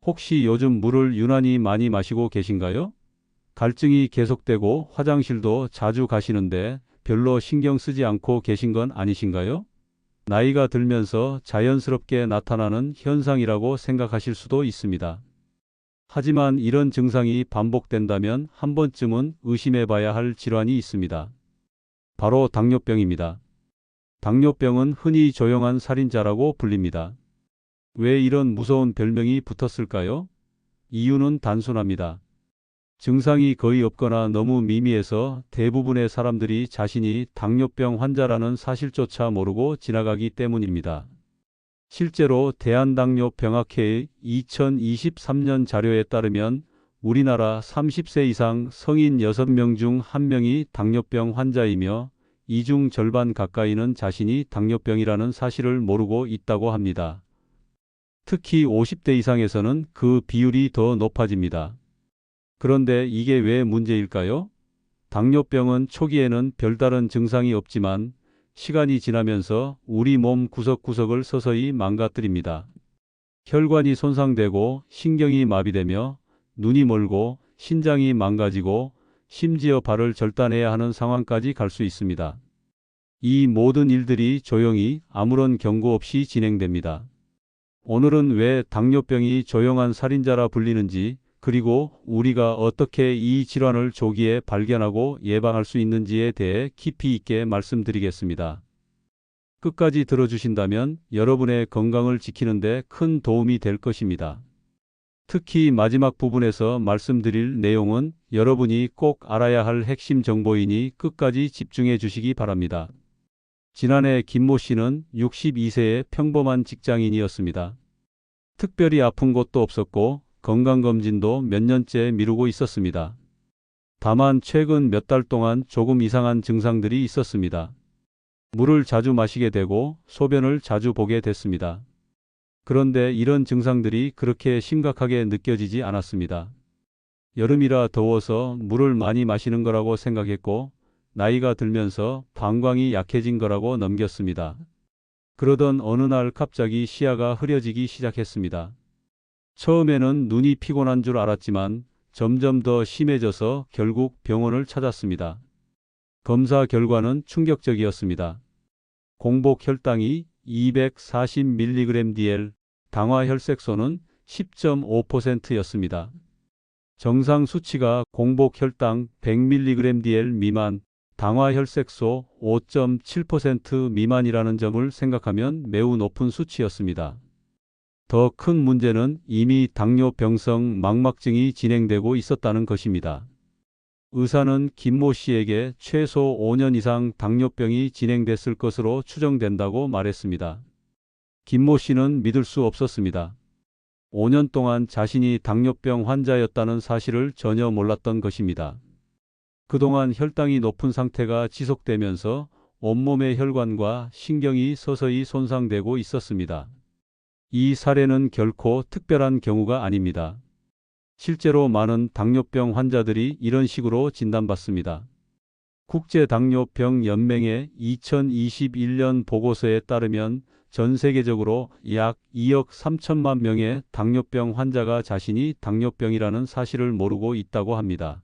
혹시 요즘 물을 유난히 많이 마시고 계신가요? 갈증이 계속되고 화장실도 자주 가시는데 별로 신경 쓰지 않고 계신 건 아니신가요? 나이가 들면서 자연스럽게 나타나는 현상이라고 생각하실 수도 있습니다. 하지만 이런 증상이 반복된다면 한 번쯤은 의심해 봐야 할 질환이 있습니다. 바로 당뇨병입니다. 당뇨병은 흔히 조용한 살인자라고 불립니다. 왜 이런 무서운 별명이 붙었을까요? 이유는 단순합니다. 증상이 거의 없거나 너무 미미해서 대부분의 사람들이 자신이 당뇨병 환자라는 사실조차 모르고 지나가기 때문입니다. 실제로 대한당뇨병학회의 2023년 자료에 따르면 우리나라 30세 이상 성인 6명 중 1명이 당뇨병 환자이며 이 중 절반 가까이는 자신이 당뇨병이라는 사실을 모르고 있다고 합니다. 특히 50대 이상에서는 그 비율이 더 높아집니다. 그런데 이게 왜 문제일까요? 당뇨병은 초기에는 별다른 증상이 없지만 시간이 지나면서 우리 몸 구석구석을 서서히 망가뜨립니다. 혈관이 손상되고 신경이 마비되며 눈이 멀고 신장이 망가지고 심지어 발을 절단해야 하는 상황까지 갈 수 있습니다. 이 모든 일들이 조용히 아무런 경고 없이 진행됩니다. 오늘은 왜 당뇨병이 조용한 살인자라 불리는지, 그리고 우리가 어떻게 이 질환을 조기에 발견하고 예방할 수 있는지에 대해 깊이 있게 말씀드리겠습니다. 끝까지 들어주신다면 여러분의 건강을 지키는 데 큰 도움이 될 것입니다. 특히 마지막 부분에서 말씀드릴 내용은 여러분이 꼭 알아야 할 핵심 정보이니 끝까지 집중해 주시기 바랍니다. 지난해 김모 씨는 62세의 평범한 직장인이었습니다. 특별히 아픈 것도 없었고 건강검진도 몇 년째 미루고 있었습니다. 다만 최근 몇 달 동안 조금 이상한 증상들이 있었습니다. 물을 자주 마시게 되고 소변을 자주 보게 됐습니다. 그런데 이런 증상들이 그렇게 심각하게 느껴지지 않았습니다. 여름이라 더워서 물을 많이 마시는 거라고 생각했고 나이가 들면서 방광이 약해진 거라고 넘겼습니다. 그러던 어느 날 갑자기 시야가 흐려지기 시작했습니다. 처음에는 눈이 피곤한 줄 알았지만 점점 더 심해져서 결국 병원을 찾았습니다. 검사 결과는 충격적이었습니다. 공복 혈당이 240mg/dl, 당화 혈색소는 10.5%였습니다. 정상 수치가 공복 혈당 100mg/dl 미만, 당화 혈색소 5.7% 미만이라는 점을 생각하면 매우 높은 수치였습니다. 더 큰 문제는 이미 당뇨병성 망막증이 진행되고 있었다는 것입니다. 의사는 김모 씨에게 최소 5년 이상 당뇨병이 진행됐을 것으로 추정된다고 말했습니다. 김모 씨는 믿을 수 없었습니다. 5년 동안 자신이 당뇨병 환자였다는 사실을 전혀 몰랐던 것입니다. 그동안 혈당이 높은 상태가 지속되면서 온몸의 혈관과 신경이 서서히 손상되고 있었습니다. 이 사례는 결코 특별한 경우가 아닙니다. 실제로 많은 당뇨병 환자들이 이런 식으로 진단받습니다. 국제당뇨병연맹의 2021년 보고서에 따르면 전 세계적으로 약 2억 3천만 명의 당뇨병 환자가 자신이 당뇨병이라는 사실을 모르고 있다고 합니다.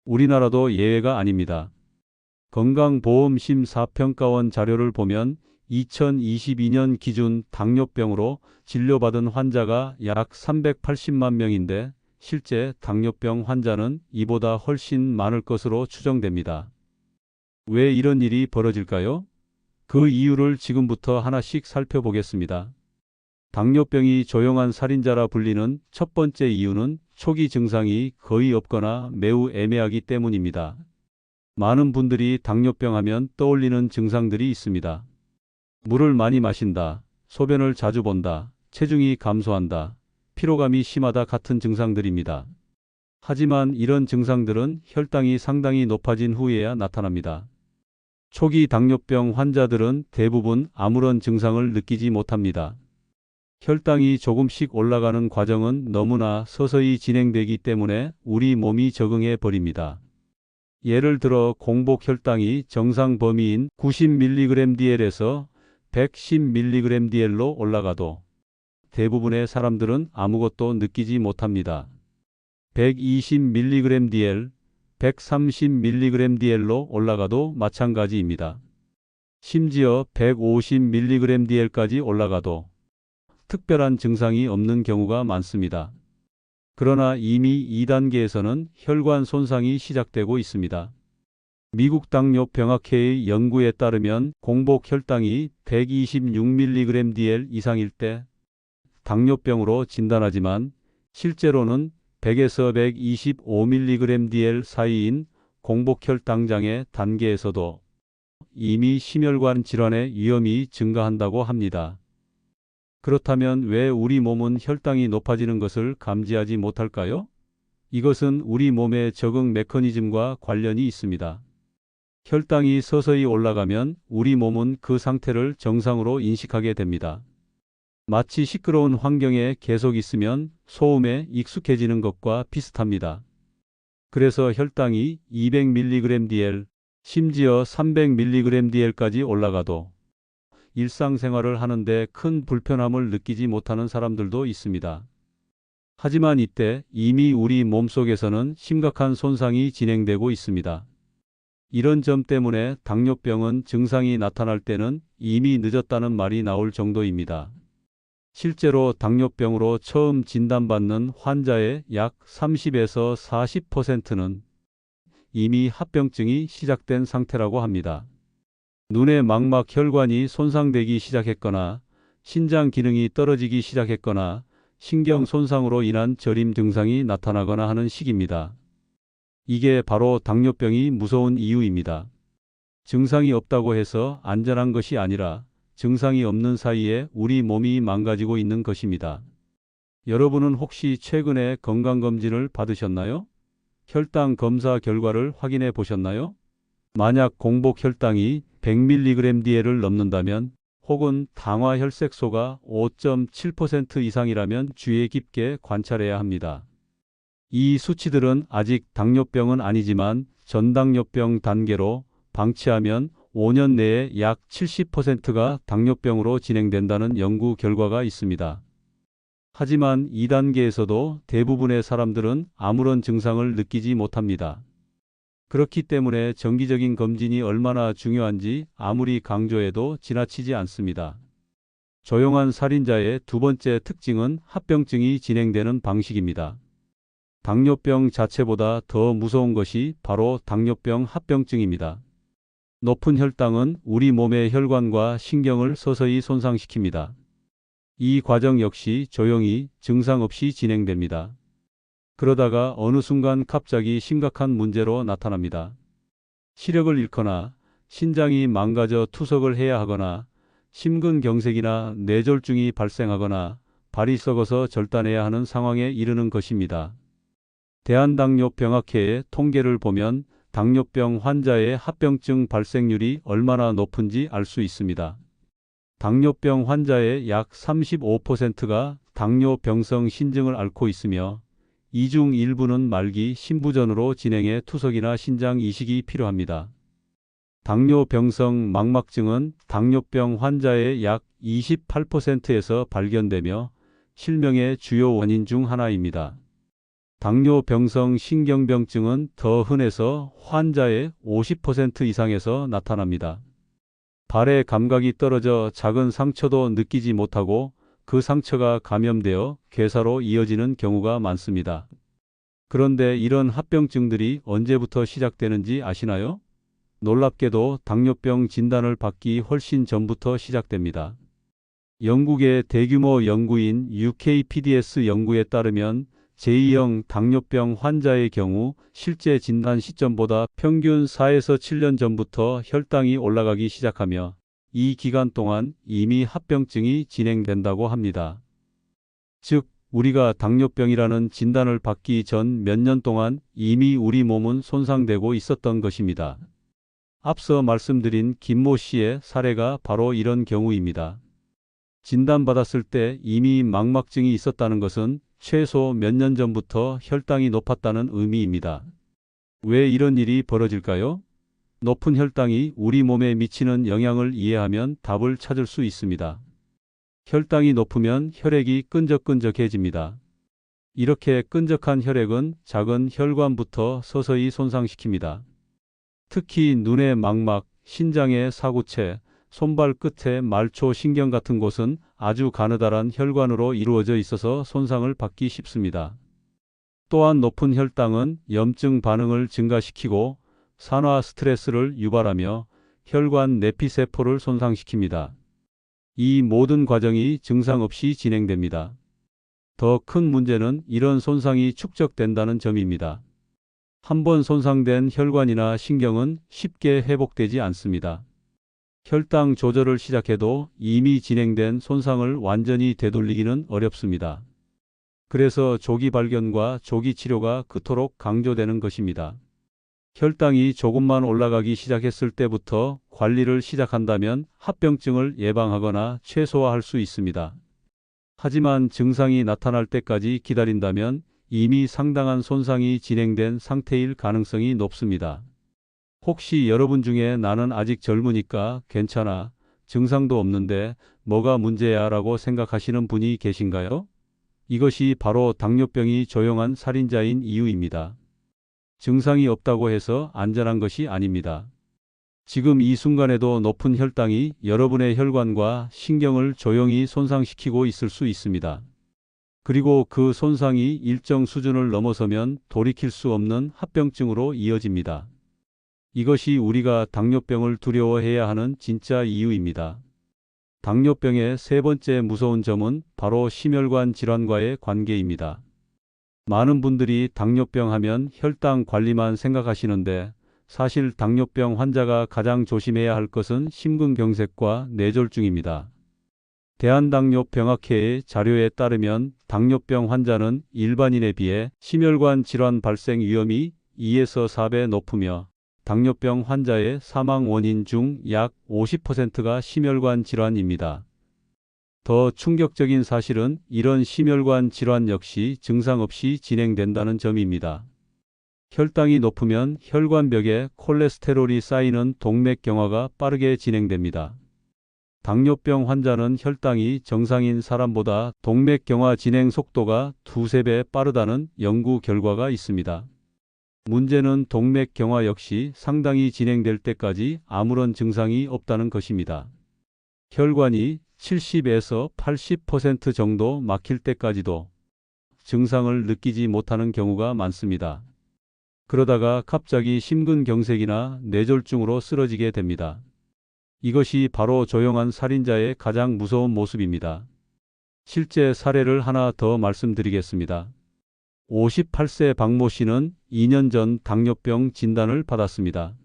우리나라도 예외가 아닙니다. 건강보험심사평가원 자료를 보면 2022년 기준 당뇨병으로 진료받은 환자가 약 380만 명인데 실제 당뇨병 환자는 이보다 훨씬 많을 것으로 추정됩니다. 왜 이런 일이 벌어질까요? 그 이유를 지금부터 하나씩 살펴보겠습니다. 당뇨병이 조용한 살인자라 불리는 첫 번째 이유는 초기 증상이 거의 없거나 매우 애매하기 때문입니다. 많은 분들이 당뇨병 하면 떠올리는 증상들이 있습니다. 물을 많이 마신다, 소변을 자주 본다, 체중이 감소한다, 피로감이 심하다 같은 증상들입니다. 하지만 이런 증상들은 혈당이 상당히 높아진 후에야 나타납니다. 초기 당뇨병 환자들은 대부분 아무런 증상을 느끼지 못합니다. 혈당이 조금씩 올라가는 과정은 너무나 서서히 진행되기 때문에 우리 몸이 적응해 버립니다. 예를 들어 공복 혈당이 정상 범위인 90mg/dl에서 110mg/dl로 올라가도 대부분의 사람들은 아무것도 느끼지 못합니다. 120mg DL, 130mg DL로 올라가도 마찬가지입니다. 심지어 150mg DL까지 올라가도 특별한 증상이 없는 경우가 많습니다. 그러나 이미 2단계에서는 혈관 손상이 시작되고 있습니다. 미국 당뇨병학회의 연구에 따르면 공복 혈당이 126mg DL 이상일 때 당뇨병으로 진단하지만 실제로는 100에서 125mg DL 사이인 공복 혈당 장애 단계에서도 이미 심혈관 질환의 위험이 증가한다고 합니다. 그렇다면 왜 우리 몸은 혈당이 높아지는 것을 감지하지 못할까요? 이것은 우리 몸의 적응 메커니즘과 관련이 있습니다. 혈당이 서서히 올라가면 우리 몸은 그 상태를 정상으로 인식하게 됩니다. 마치 시끄러운 환경에 계속 있으면 소음에 익숙해지는 것과 비슷합니다. 그래서 혈당이 200mg DL, 심지어 300mg DL까지 올라가도 일상생활을 하는데 큰 불편함을 느끼지 못하는 사람들도 있습니다. 하지만 이때 이미 우리 몸속에서는 심각한 손상이 진행되고 있습니다. 이런 점 때문에 당뇨병은 증상이 나타날 때는 이미 늦었다는 말이 나올 정도입니다. 실제로 당뇨병으로 처음 진단받는 환자의 약 30에서 40%는 이미 합병증이 시작된 상태라고 합니다. 눈의 망막 혈관이 손상되기 시작했거나 신장 기능이 떨어지기 시작했거나 신경 손상으로 인한 저림 증상이 나타나거나 하는 시기입니다. 이게 바로 당뇨병이 무서운 이유입니다. 증상이 없다고 해서 안전한 것이 아니라 증상이 없는 사이에 우리 몸이 망가지고 있는 것입니다. 여러분은 혹시 최근에 건강검진을 받으셨나요? 혈당 검사 결과를 확인해 보셨나요? 만약 공복 혈당이 100mg DL을 넘는다면 혹은 당화 혈색소가 5.7% 이상이라면 주의 깊게 관찰해야 합니다. 이 수치들은 아직 당뇨병은 아니지만 전당뇨병 단계로 방치하면 5년 내에 약 70%가 당뇨병으로 진행된다는 연구 결과가 있습니다. 하지만 2단계에서도 대부분의 사람들은 아무런 증상을 느끼지 못합니다. 그렇기 때문에 정기적인 검진이 얼마나 중요한지 아무리 강조해도 지나치지 않습니다. 조용한 살인자의 두 번째 특징은 합병증이 진행되는 방식입니다. 당뇨병 자체보다 더 무서운 것이 바로 당뇨병 합병증입니다. 높은 혈당은 우리 몸의 혈관과 신경을 서서히 손상시킵니다. 이 과정 역시 조용히 증상 없이 진행됩니다. 그러다가 어느 순간 갑자기 심각한 문제로 나타납니다. 시력을 잃거나 신장이 망가져 투석을 해야 하거나 심근경색이나 뇌졸중이 발생하거나 발이 썩어서 절단해야 하는 상황에 이르는 것입니다. 대한당뇨병학회의 통계를 보면 당뇨병 환자의 합병증 발생률이 얼마나 높은지 알 수 있습니다. 당뇨병 환자의 약 35%가 당뇨병성 신증을 앓고 있으며 이 중 일부는 말기 신부전으로 진행해 투석이나 신장 이식이 필요합니다. 당뇨병성 망막증은 당뇨병 환자의 약 28%에서 발견되며 실명의 주요 원인 중 하나입니다. 당뇨병성 신경병증은 더 흔해서 환자의 50% 이상에서 나타납니다. 발의 감각이 떨어져 작은 상처도 느끼지 못하고 그 상처가 감염되어 괴사로 이어지는 경우가 많습니다. 그런데 이런 합병증들이 언제부터 시작되는지 아시나요? 놀랍게도 당뇨병 진단을 받기 훨씬 전부터 시작됩니다. 영국의 대규모 연구인 UKPDS 연구에 따르면 제2형 당뇨병 환자의 경우 실제 진단 시점보다 평균 4에서 7년 전부터 혈당이 올라가기 시작하며 이 기간 동안 이미 합병증이 진행된다고 합니다. 즉, 우리가 당뇨병이라는 진단을 받기 전 몇 년 동안 이미 우리 몸은 손상되고 있었던 것입니다. 앞서 말씀드린 김모 씨의 사례가 바로 이런 경우입니다. 진단받았을 때 이미 망막증이 있었다는 것은 최소 몇 년 전부터 혈당이 높았다는 의미입니다. 왜 이런 일이 벌어질까요? 높은 혈당이 우리 몸에 미치는 영향을 이해하면 답을 찾을 수 있습니다. 혈당이 높으면 혈액이 끈적끈적해집니다. 이렇게 끈적한 혈액은 작은 혈관부터 서서히 손상시킵니다. 특히 눈의 망막, 신장의 사구체, 손발 끝의 말초 신경 같은 곳은 아주 가느다란 혈관으로 이루어져 있어서 손상을 받기 쉽습니다. 또한 높은 혈당은 염증 반응을 증가시키고 산화 스트레스를 유발하며 혈관 내피세포를 손상시킵니다. 이 모든 과정이 증상 없이 진행됩니다. 더 큰 문제는 이런 손상이 축적된다는 점입니다. 한번 손상된 혈관이나 신경은 쉽게 회복되지 않습니다. 혈당 조절을 시작해도 이미 진행된 손상을 완전히 되돌리기는 어렵습니다. 그래서 조기 발견과 조기 치료가 그토록 강조되는 것입니다. 혈당이 조금만 올라가기 시작했을 때부터 관리를 시작한다면 합병증을 예방하거나 최소화할 수 있습니다. 하지만 증상이 나타날 때까지 기다린다면 이미 상당한 손상이 진행된 상태일 가능성이 높습니다. 혹시 여러분 중에 나는 아직 젊으니까 괜찮아, 증상도 없는데 뭐가 문제야 라고 생각하시는 분이 계신가요? 이것이 바로 당뇨병이 조용한 살인자인 이유입니다. 증상이 없다고 해서 안전한 것이 아닙니다. 지금 이 순간에도 높은 혈당이 여러분의 혈관과 신경을 조용히 손상시키고 있을 수 있습니다. 그리고 그 손상이 일정 수준을 넘어서면 돌이킬 수 없는 합병증으로 이어집니다. 이것이 우리가 당뇨병을 두려워해야 하는 진짜 이유입니다. 당뇨병의 세 번째 무서운 점은 바로 심혈관 질환과의 관계입니다. 많은 분들이 당뇨병 하면 혈당 관리만 생각하시는데 사실 당뇨병 환자가 가장 조심해야 할 것은 심근경색과 뇌졸중입니다. 대한당뇨병학회의 자료에 따르면 당뇨병 환자는 일반인에 비해 심혈관 질환 발생 위험이 2에서 4배 높으며 당뇨병 환자의 사망 원인 중 약 50%가 심혈관 질환입니다. 더 충격적인 사실은 이런 심혈관 질환 역시 증상 없이 진행된다는 점입니다. 혈당이 높으면 혈관벽에 콜레스테롤이 쌓이는 동맥경화가 빠르게 진행됩니다. 당뇨병 환자는 혈당이 정상인 사람보다 동맥경화 진행 속도가 2~3배 빠르다는 연구 결과가 있습니다. 문제는 동맥경화 역시 상당히 진행될 때까지 아무런 증상이 없다는 것입니다. 혈관이 70에서 80% 정도 막힐 때까지도 증상을 느끼지 못하는 경우가 많습니다. 그러다가 갑자기 심근경색이나 뇌졸중으로 쓰러지게 됩니다. 이것이 바로 조용한 살인자의 가장 무서운 모습입니다. 실제 사례를 하나 더 말씀드리겠습니다. 58세 박모 씨는 2년 전 당뇨병 진단을 받았습니다.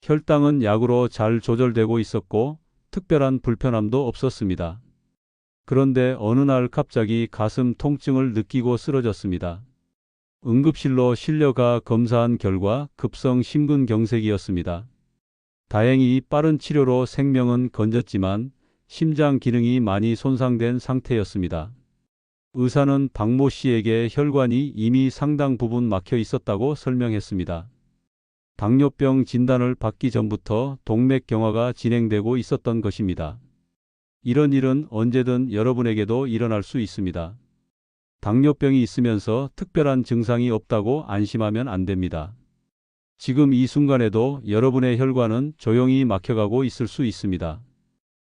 혈당은 약으로 잘 조절되고 있었고 특별한 불편함도 없었습니다. 그런데 어느 날 갑자기 가슴 통증을 느끼고 쓰러졌습니다. 응급실로 실려가 검사한 결과 급성 심근경색이었습니다. 다행히 빠른 치료로 생명은 건졌지만 심장 기능이 많이 손상된 상태였습니다. 의사는 박모 씨에게 혈관이 이미 상당 부분 막혀 있었다고 설명했습니다. 당뇨병 진단을 받기 전부터 동맥경화가 진행되고 있었던 것입니다. 이런 일은 언제든 여러분에게도 일어날 수 있습니다. 당뇨병이 있으면서 특별한 증상이 없다고 안심하면 안 됩니다. 지금 이 순간에도 여러분의 혈관은 조용히 막혀가고 있을 수 있습니다.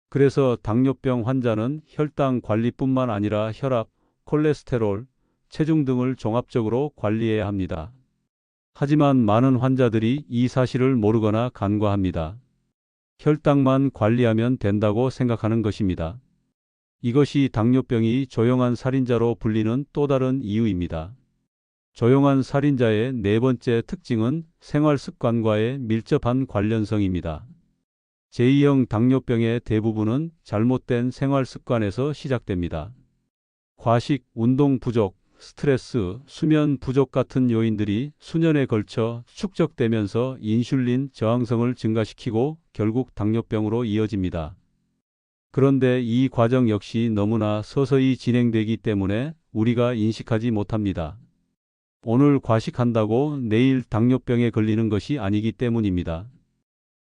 그래서 당뇨병 환자는 혈당 관리뿐만 아니라 혈압, 콜레스테롤, 체중 등을 종합적으로 관리해야 합니다. 하지만 많은 환자들이 이 사실을 모르거나 간과합니다. 혈당만 관리하면 된다고 생각하는 것입니다. 이것이 당뇨병이 조용한 살인자로 불리는 또 다른 이유입니다. 조용한 살인자의 네 번째 특징은 생활 습관과의 밀접한 관련성입니다. 제2형 당뇨병의 대부분은 잘못된 생활 습관에서 시작됩니다. 과식, 운동 부족, 스트레스, 수면 부족 같은 요인들이 수년에 걸쳐 축적되면서 인슐린 저항성을 증가시키고 결국 당뇨병으로 이어집니다. 그런데 이 과정 역시 너무나 서서히 진행되기 때문에 우리가 인식하지 못합니다. 오늘 과식한다고 내일 당뇨병에 걸리는 것이 아니기 때문입니다.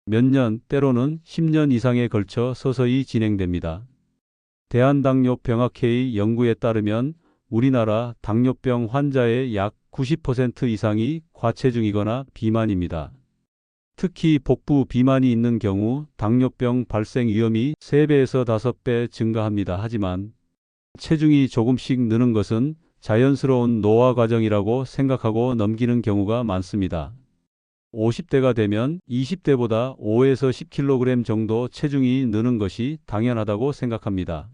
몇 년, 때로는 10년 이상에 걸쳐 서서히 진행됩니다. 대한당뇨병학회의 연구에 따르면 우리나라 당뇨병 환자의 약 90% 이상이 과체중이거나 비만입니다. 특히 복부 비만이 있는 경우 당뇨병 발생 위험이 3배에서 5배 증가합니다. 하지만 체중이 조금씩 느는 것은 자연스러운 노화 과정이라고 생각하고 넘기는 경우가 많습니다. 50대가 되면 20대보다 5에서 10kg 정도 체중이 느는 것이 당연하다고 생각합니다.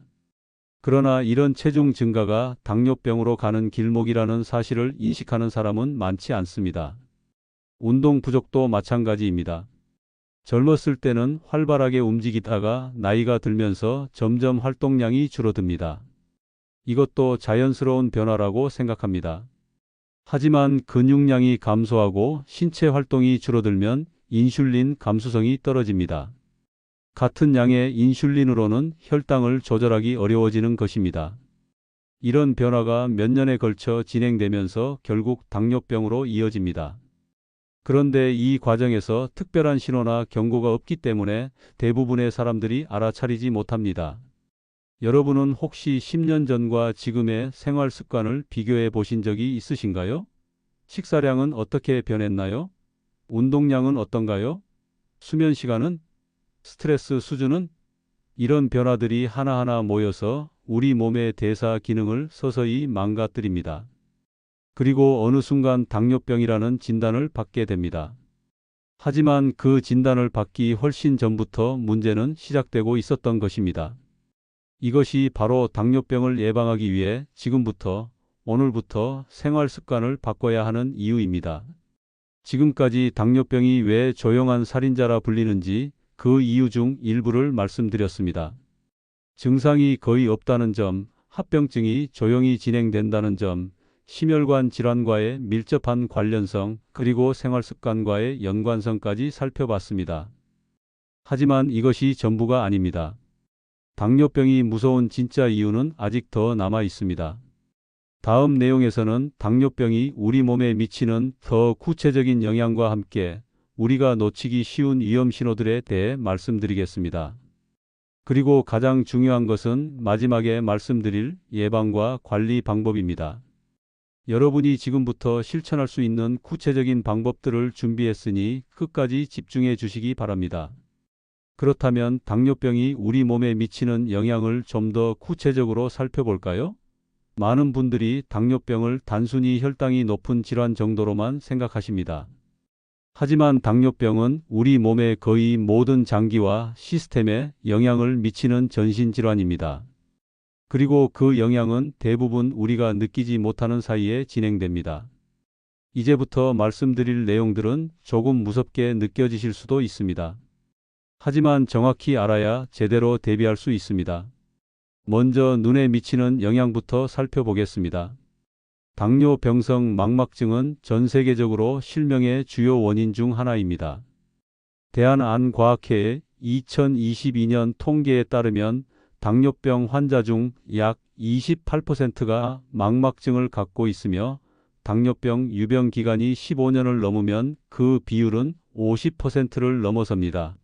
그러나 이런 체중 증가가 당뇨병으로 가는 길목이라는 사실을 인식하는 사람은 많지 않습니다. 운동 부족도 마찬가지입니다. 젊었을 때는 활발하게 움직이다가 나이가 들면서 점점 활동량이 줄어듭니다. 이것도 자연스러운 변화라고 생각합니다. 하지만 근육량이 감소하고 신체 활동이 줄어들면 인슐린 감수성이 떨어집니다. 같은 양의 인슐린으로는 혈당을 조절하기 어려워지는 것입니다. 이런 변화가 몇 년에 걸쳐 진행되면서 결국 당뇨병으로 이어집니다. 그런데 이 과정에서 특별한 신호나 경고가 없기 때문에 대부분의 사람들이 알아차리지 못합니다. 여러분은 혹시 10년 전과 지금의 생활 습관을 비교해 보신 적이 있으신가요? 식사량은 어떻게 변했나요? 운동량은 어떤가요? 수면 시간은? 스트레스 수준은? 이런 변화들이 하나하나 모여서 우리 몸의 대사 기능을 서서히 망가뜨립니다. 그리고 어느 순간 당뇨병이라는 진단을 받게 됩니다. 하지만 그 진단을 받기 훨씬 전부터 문제는 시작되고 있었던 것입니다. 이것이 바로 당뇨병을 예방하기 위해 지금부터, 오늘부터 생활 습관을 바꿔야 하는 이유입니다. 지금까지 당뇨병이 왜 조용한 살인자라 불리는지 그 이유 중 일부를 말씀드렸습니다. 증상이 거의 없다는 점, 합병증이 조용히 진행된다는 점, 심혈관 질환과의 밀접한 관련성, 그리고 생활습관과의 연관성까지 살펴봤습니다. 하지만 이것이 전부가 아닙니다. 당뇨병이 무서운 진짜 이유는 아직 더 남아 있습니다. 다음 내용에서는 당뇨병이 우리 몸에 미치는 더 구체적인 영향과 함께 우리가 놓치기 쉬운 위험 신호들에 대해 말씀드리겠습니다. 그리고 가장 중요한 것은 마지막에 말씀드릴 예방과 관리 방법입니다. 여러분이 지금부터 실천할 수 있는 구체적인 방법들을 준비했으니 끝까지 집중해 주시기 바랍니다. 그렇다면 당뇨병이 우리 몸에 미치는 영향을 좀 더 구체적으로 살펴볼까요? 많은 분들이 당뇨병을 단순히 혈당이 높은 질환 정도로만 생각하십니다. 하지만 당뇨병은 우리 몸의 거의 모든 장기와 시스템에 영향을 미치는 전신질환입니다. 그리고 그 영향은 대부분 우리가 느끼지 못하는 사이에 진행됩니다. 이제부터 말씀드릴 내용들은 조금 무섭게 느껴지실 수도 있습니다. 하지만 정확히 알아야 제대로 대비할 수 있습니다. 먼저 눈에 미치는 영향부터 살펴보겠습니다. 당뇨병성 망막증은 전 세계적으로 실명의 주요 원인 중 하나입니다. 대한암과학회의 2022년 통계에 따르면 당뇨병 환자 중 약 28%가 망막증을 갖고 있으며 당뇨병 유병 기간이 15년을 넘으면 그 비율은 50%를 넘어섭니다.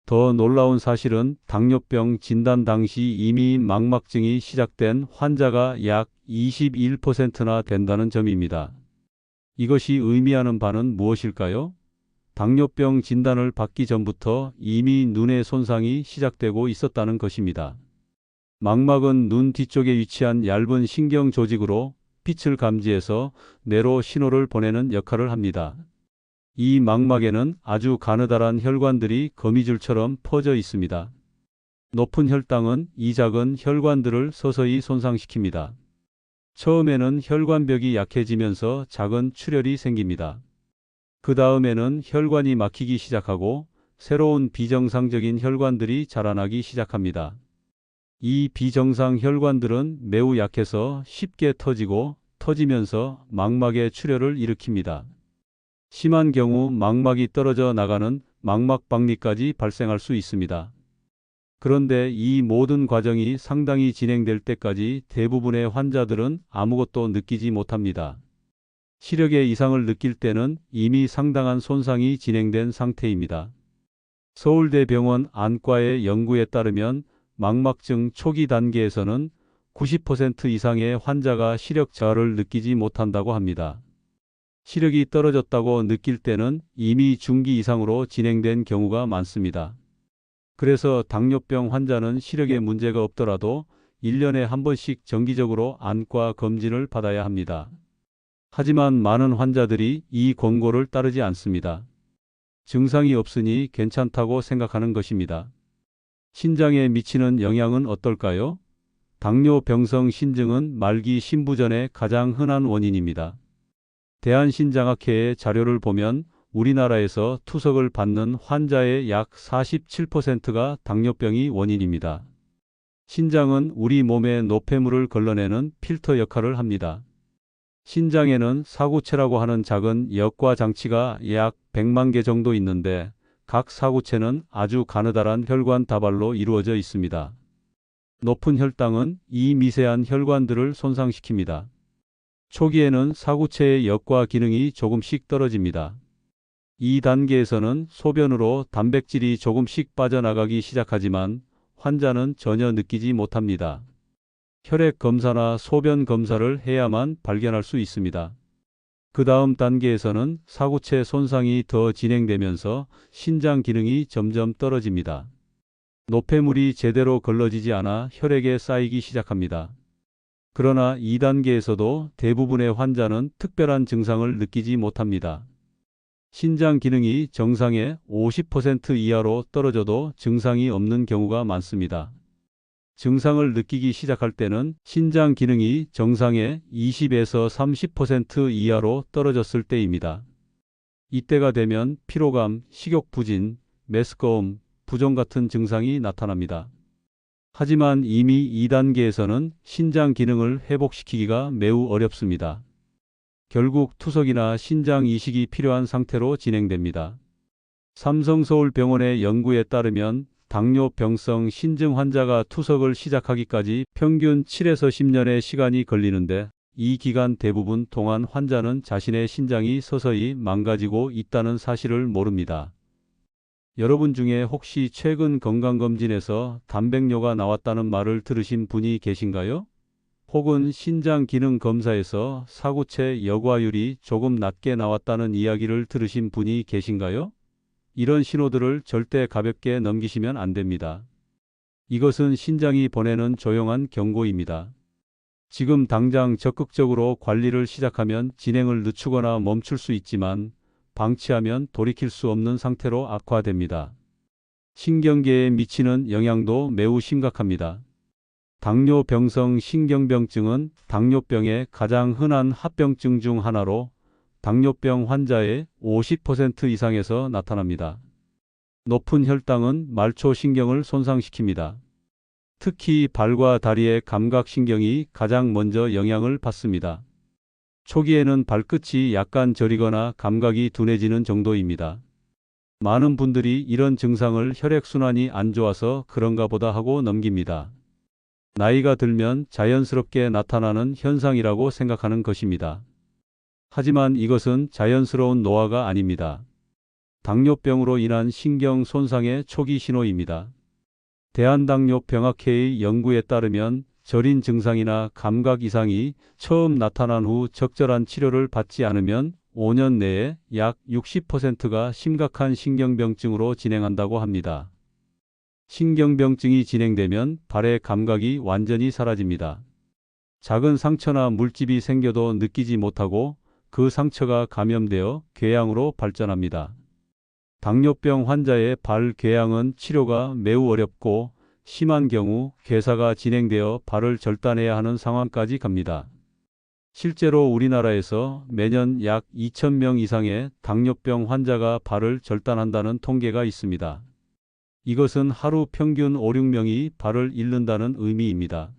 더 놀라운 사실은 당뇨병 진단 당시 이미 망막증이 시작된 환자가 약 21%나 된다는 점입니다. 이것이 의미하는 바는 무엇일까요? 당뇨병 진단을 받기 전부터 이미 눈의 손상이 시작되고 있었다는 것입니다. 망막은 눈 뒤쪽에 위치한 얇은 신경 조직으로 빛을 감지해서 뇌로 신호를 보내는 역할을 합니다. 이 망막에는 아주 가느다란 혈관들이 거미줄처럼 퍼져 있습니다. 높은 혈당은 이 작은 혈관들을 서서히 손상시킵니다. 처음에는 혈관벽이 약해지면서 작은 출혈이 생깁니다. 그 다음에는 혈관이 막히기 시작하고 새로운 비정상적인 혈관들이 자라나기 시작합니다. 이 비정상 혈관들은 매우 약해서 쉽게 터지면서 망막에 출혈을 일으킵니다. 심한 경우 망막이 떨어져 나가는 망막박리까지 발생할 수 있습니다. 그런데 이 모든 과정이 상당히 진행될 때까지 대부분의 환자들은 아무것도 느끼지 못합니다. 시력의 이상을 느낄 때는 이미 상당한 손상이 진행된 상태입니다. 서울대병원 안과의 연구에 따르면 망막증 초기 단계에서는 90% 이상의 환자가 시력 저하를 느끼지 못한다고 합니다. 시력이 떨어졌다고 느낄 때는 이미 중기 이상으로 진행된 경우가 많습니다. 그래서 당뇨병 환자는 시력에 문제가 없더라도 1년에 한 번씩 정기적으로 안과 검진을 받아야 합니다. 하지만 많은 환자들이 이 권고를 따르지 않습니다. 증상이 없으니 괜찮다고 생각하는 것입니다. 신장에 미치는 영향은 어떨까요? 당뇨병성 신증은 말기 신부전의 가장 흔한 원인입니다. 대한신장학회의 자료를 보면 우리나라에서 투석을 받는 환자의 약 47%가 당뇨병이 원인입니다. 신장은 우리 몸의 노폐물을 걸러내는 필터 역할을 합니다. 신장에는 사구체라고 하는 작은 역과 장치가 약 100만 개 정도 있는데 각 사구체는 아주 가느다란 혈관 다발로 이루어져 있습니다. 높은 혈당은 이 미세한 혈관들을 손상시킵니다. 초기에는 사구체의 역과 기능이 조금씩 떨어집니다. 이 단계에서는 소변으로 단백질이 조금씩 빠져나가기 시작하지만 환자는 전혀 느끼지 못합니다. 혈액 검사나 소변 검사를 해야만 발견할 수 있습니다. 그 다음 단계에서는 사구체 손상이 더 진행되면서 신장 기능이 점점 떨어집니다. 노폐물이 제대로 걸러지지 않아 혈액에 쌓이기 시작합니다. 그러나 2단계에서도 대부분의 환자는 특별한 증상을 느끼지 못합니다. 신장 기능이 정상의 50% 이하로 떨어져도 증상이 없는 경우가 많습니다. 증상을 느끼기 시작할 때는 신장 기능이 정상의 20에서 30% 이하로 떨어졌을 때입니다. 이때가 되면 피로감, 식욕 부진, 메스꺼움, 부종 같은 증상이 나타납니다. 하지만 이미 2단계에서는 신장 기능을 회복시키기가 매우 어렵습니다. 결국 투석이나 신장 이식이 필요한 상태로 진행됩니다. 삼성서울병원의 연구에 따르면 당뇨병성 신증 환자가 투석을 시작하기까지 평균 7에서 10년의 시간이 걸리는데 이 기간 대부분 동안 환자는 자신의 신장이 서서히 망가지고 있다는 사실을 모릅니다. 여러분 중에 혹시 최근 건강검진에서 단백뇨가 나왔다는 말을 들으신 분이 계신가요? 혹은 신장 기능 검사에서 사구체 역화율이 조금 낮게 나왔다는 이야기를 들으신 분이 계신가요? 이런 신호들을 절대 가볍게 넘기시면 안 됩니다. 이것은 신장이 보내는 조용한 경고입니다. 지금 당장 적극적으로 관리를 시작하면 진행을 늦추거나 멈출 수 있지만 방치하면 돌이킬 수 없는 상태로 악화됩니다. 신경계에 미치는 영향도 매우 심각합니다. 당뇨병성 신경병증은 당뇨병의 가장 흔한 합병증 중 하나로 당뇨병 환자의 50% 이상에서 나타납니다. 높은 혈당은 말초신경을 손상시킵니다. 특히 발과 다리의 감각신경이 가장 먼저 영향을 받습니다. 초기에는 발끝이 약간 저리거나 감각이 둔해지는 정도입니다. 많은 분들이 이런 증상을 혈액순환이 안 좋아서 그런가 보다 하고 넘깁니다. 나이가 들면 자연스럽게 나타나는 현상이라고 생각하는 것입니다. 하지만 이것은 자연스러운 노화가 아닙니다. 당뇨병으로 인한 신경 손상의 초기 신호입니다. 대한당뇨병학회의 연구에 따르면 저린 증상이나 감각 이상이 처음 나타난 후 적절한 치료를 받지 않으면 5년 내에 약 60%가 심각한 신경병증으로 진행한다고 합니다. 신경병증이 진행되면 발의 감각이 완전히 사라집니다. 작은 상처나 물집이 생겨도 느끼지 못하고 그 상처가 감염되어 궤양으로 발전합니다. 당뇨병 환자의 발 궤양은 치료가 매우 어렵고 심한 경우 괴사가 진행되어 발을 절단해야 하는 상황까지 갑니다. 실제로 우리나라에서 매년 약 2,000명 이상의 당뇨병 환자가 발을 절단한다는 통계가 있습니다. 이것은 하루 평균 5, 6명이 발을 잃는다는 의미입니다.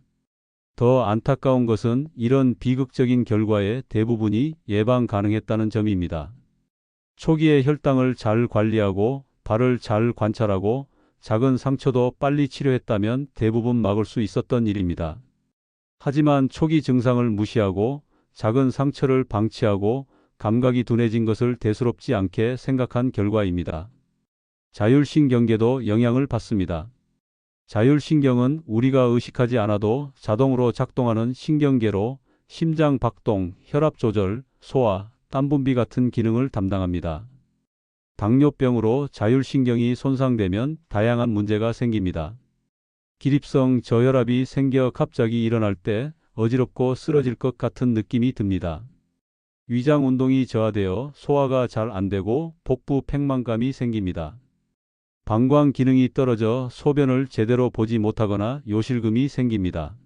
더 안타까운 것은 이런 비극적인 결과의 대부분이 예방 가능했다는 점입니다. 초기에 혈당을 잘 관리하고 발을 잘 관찰하고 작은 상처도 빨리 치료했다면 대부분 막을 수 있었던 일입니다. 하지만 초기 증상을 무시하고 작은 상처를 방치하고 감각이 둔해진 것을 대수롭지 않게 생각한 결과입니다. 자율신경계도 영향을 받습니다. 자율신경은 우리가 의식하지 않아도 자동으로 작동하는 신경계로 심장 박동, 혈압 조절, 소화, 땀 분비 같은 기능을 담당합니다. 당뇨병으로 자율신경이 손상되면 다양한 문제가 생깁니다. 기립성 저혈압이 생겨 갑자기 일어날 때 어지럽고 쓰러질 것 같은 느낌이 듭니다. 위장 운동이 저하되어 소화가 잘 안 되고 복부 팽만감이 생깁니다. 방광 기능이 떨어져 소변을 제대로 보지 못하거나 요실금이 생깁니다.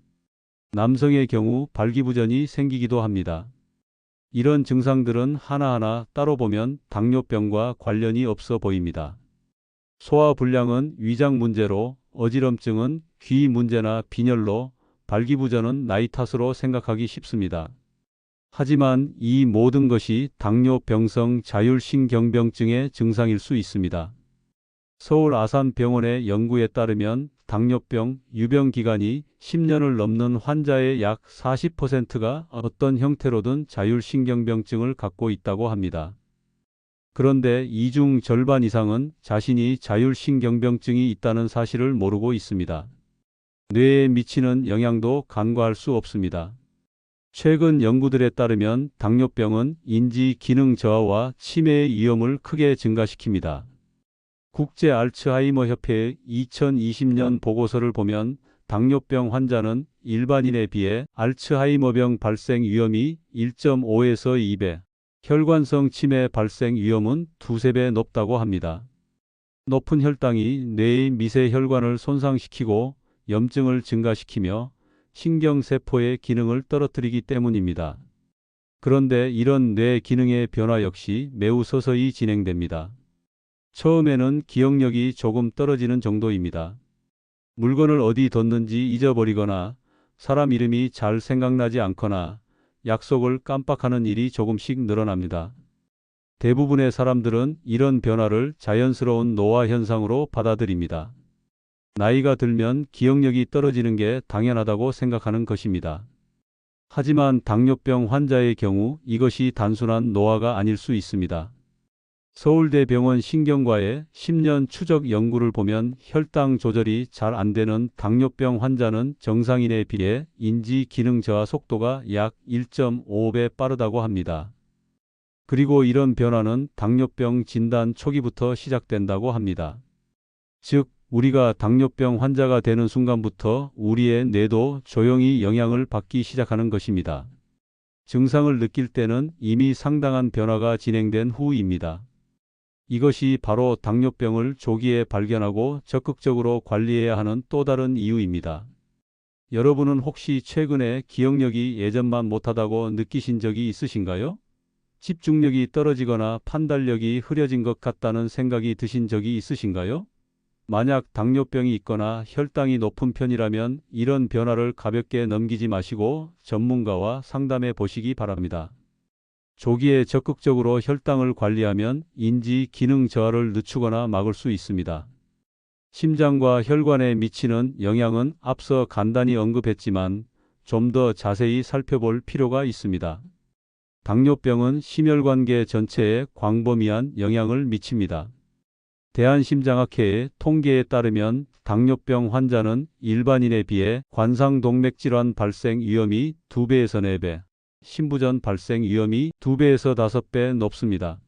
남성의 경우 발기부전이 생기기도 합니다. 이런 증상들은 하나하나 따로 보면 당뇨병과 관련이 없어 보입니다. 소화불량은 위장 문제로, 어지럼증은 귀 문제나 빈혈로, 발기부전은 나이 탓으로 생각하기 쉽습니다. 하지만 이 모든 것이 당뇨병성 자율신경병증의 증상일 수 있습니다. 서울 아산병원의 연구에 따르면 당뇨병 유병 기간이 10년을 넘는 환자의 약 40%가 어떤 형태로든 자율신경병증을 갖고 있다고 합니다. 그런데 이 중 절반 이상은 자신이 자율신경병증이 있다는 사실을 모르고 있습니다. 뇌에 미치는 영향도 간과할 수 없습니다. 최근 연구들에 따르면 당뇨병은 인지 기능 저하와 치매의 위험을 크게 증가시킵니다. 국제 알츠하이머 협회의 2020년 보고서를 보면 당뇨병 환자는 일반인에 비해 알츠하이머병 발생 위험이 1.5에서 2배, 혈관성 치매 발생 위험은 2~3배 높다고 합니다. 높은 혈당이 뇌의 미세 혈관을 손상시키고 염증을 증가시키며 신경세포의 기능을 떨어뜨리기 때문입니다. 그런데 이런 뇌 기능의 변화 역시 매우 서서히 진행됩니다. 처음에는 기억력이 조금 떨어지는 정도입니다. 물건을 어디 뒀는지 잊어버리거나 사람 이름이 잘 생각나지 않거나 약속을 깜빡하는 일이 조금씩 늘어납니다. 대부분의 사람들은 이런 변화를 자연스러운 노화 현상으로 받아들입니다. 나이가 들면 기억력이 떨어지는 게 당연하다고 생각하는 것입니다. 하지만 당뇨병 환자의 경우 이것이 단순한 노화가 아닐 수 있습니다. 서울대병원 신경과의 10년 추적 연구를 보면 혈당 조절이 잘 안 되는 당뇨병 환자는 정상인에 비해 인지 기능 저하 속도가 약 1.5배 빠르다고 합니다. 그리고 이런 변화는 당뇨병 진단 초기부터 시작된다고 합니다. 즉, 우리가 당뇨병 환자가 되는 순간부터 우리의 뇌도 조용히 영향을 받기 시작하는 것입니다. 증상을 느낄 때는 이미 상당한 변화가 진행된 후입니다. 이것이 바로 당뇨병을 조기에 발견하고 적극적으로 관리해야 하는 또 다른 이유입니다. 여러분은 혹시 최근에 기억력이 예전만 못하다고 느끼신 적이 있으신가요? 집중력이 떨어지거나 판단력이 흐려진 것 같다는 생각이 드신 적이 있으신가요? 만약 당뇨병이 있거나 혈당이 높은 편이라면 이런 변화를 가볍게 넘기지 마시고 전문가와 상담해 보시기 바랍니다. 조기에 적극적으로 혈당을 관리하면 인지 기능 저하를 늦추거나 막을 수 있습니다. 심장과 혈관에 미치는 영향은 앞서 간단히 언급했지만 좀 더 자세히 살펴볼 필요가 있습니다. 당뇨병은 심혈관계 전체에 광범위한 영향을 미칩니다. 대한심장학회의 통계에 따르면 당뇨병 환자는 일반인에 비해 관상동맥질환 발생 위험이 2배에서 4배, 심부전 발생 위험이 2배에서 5배 높습니다.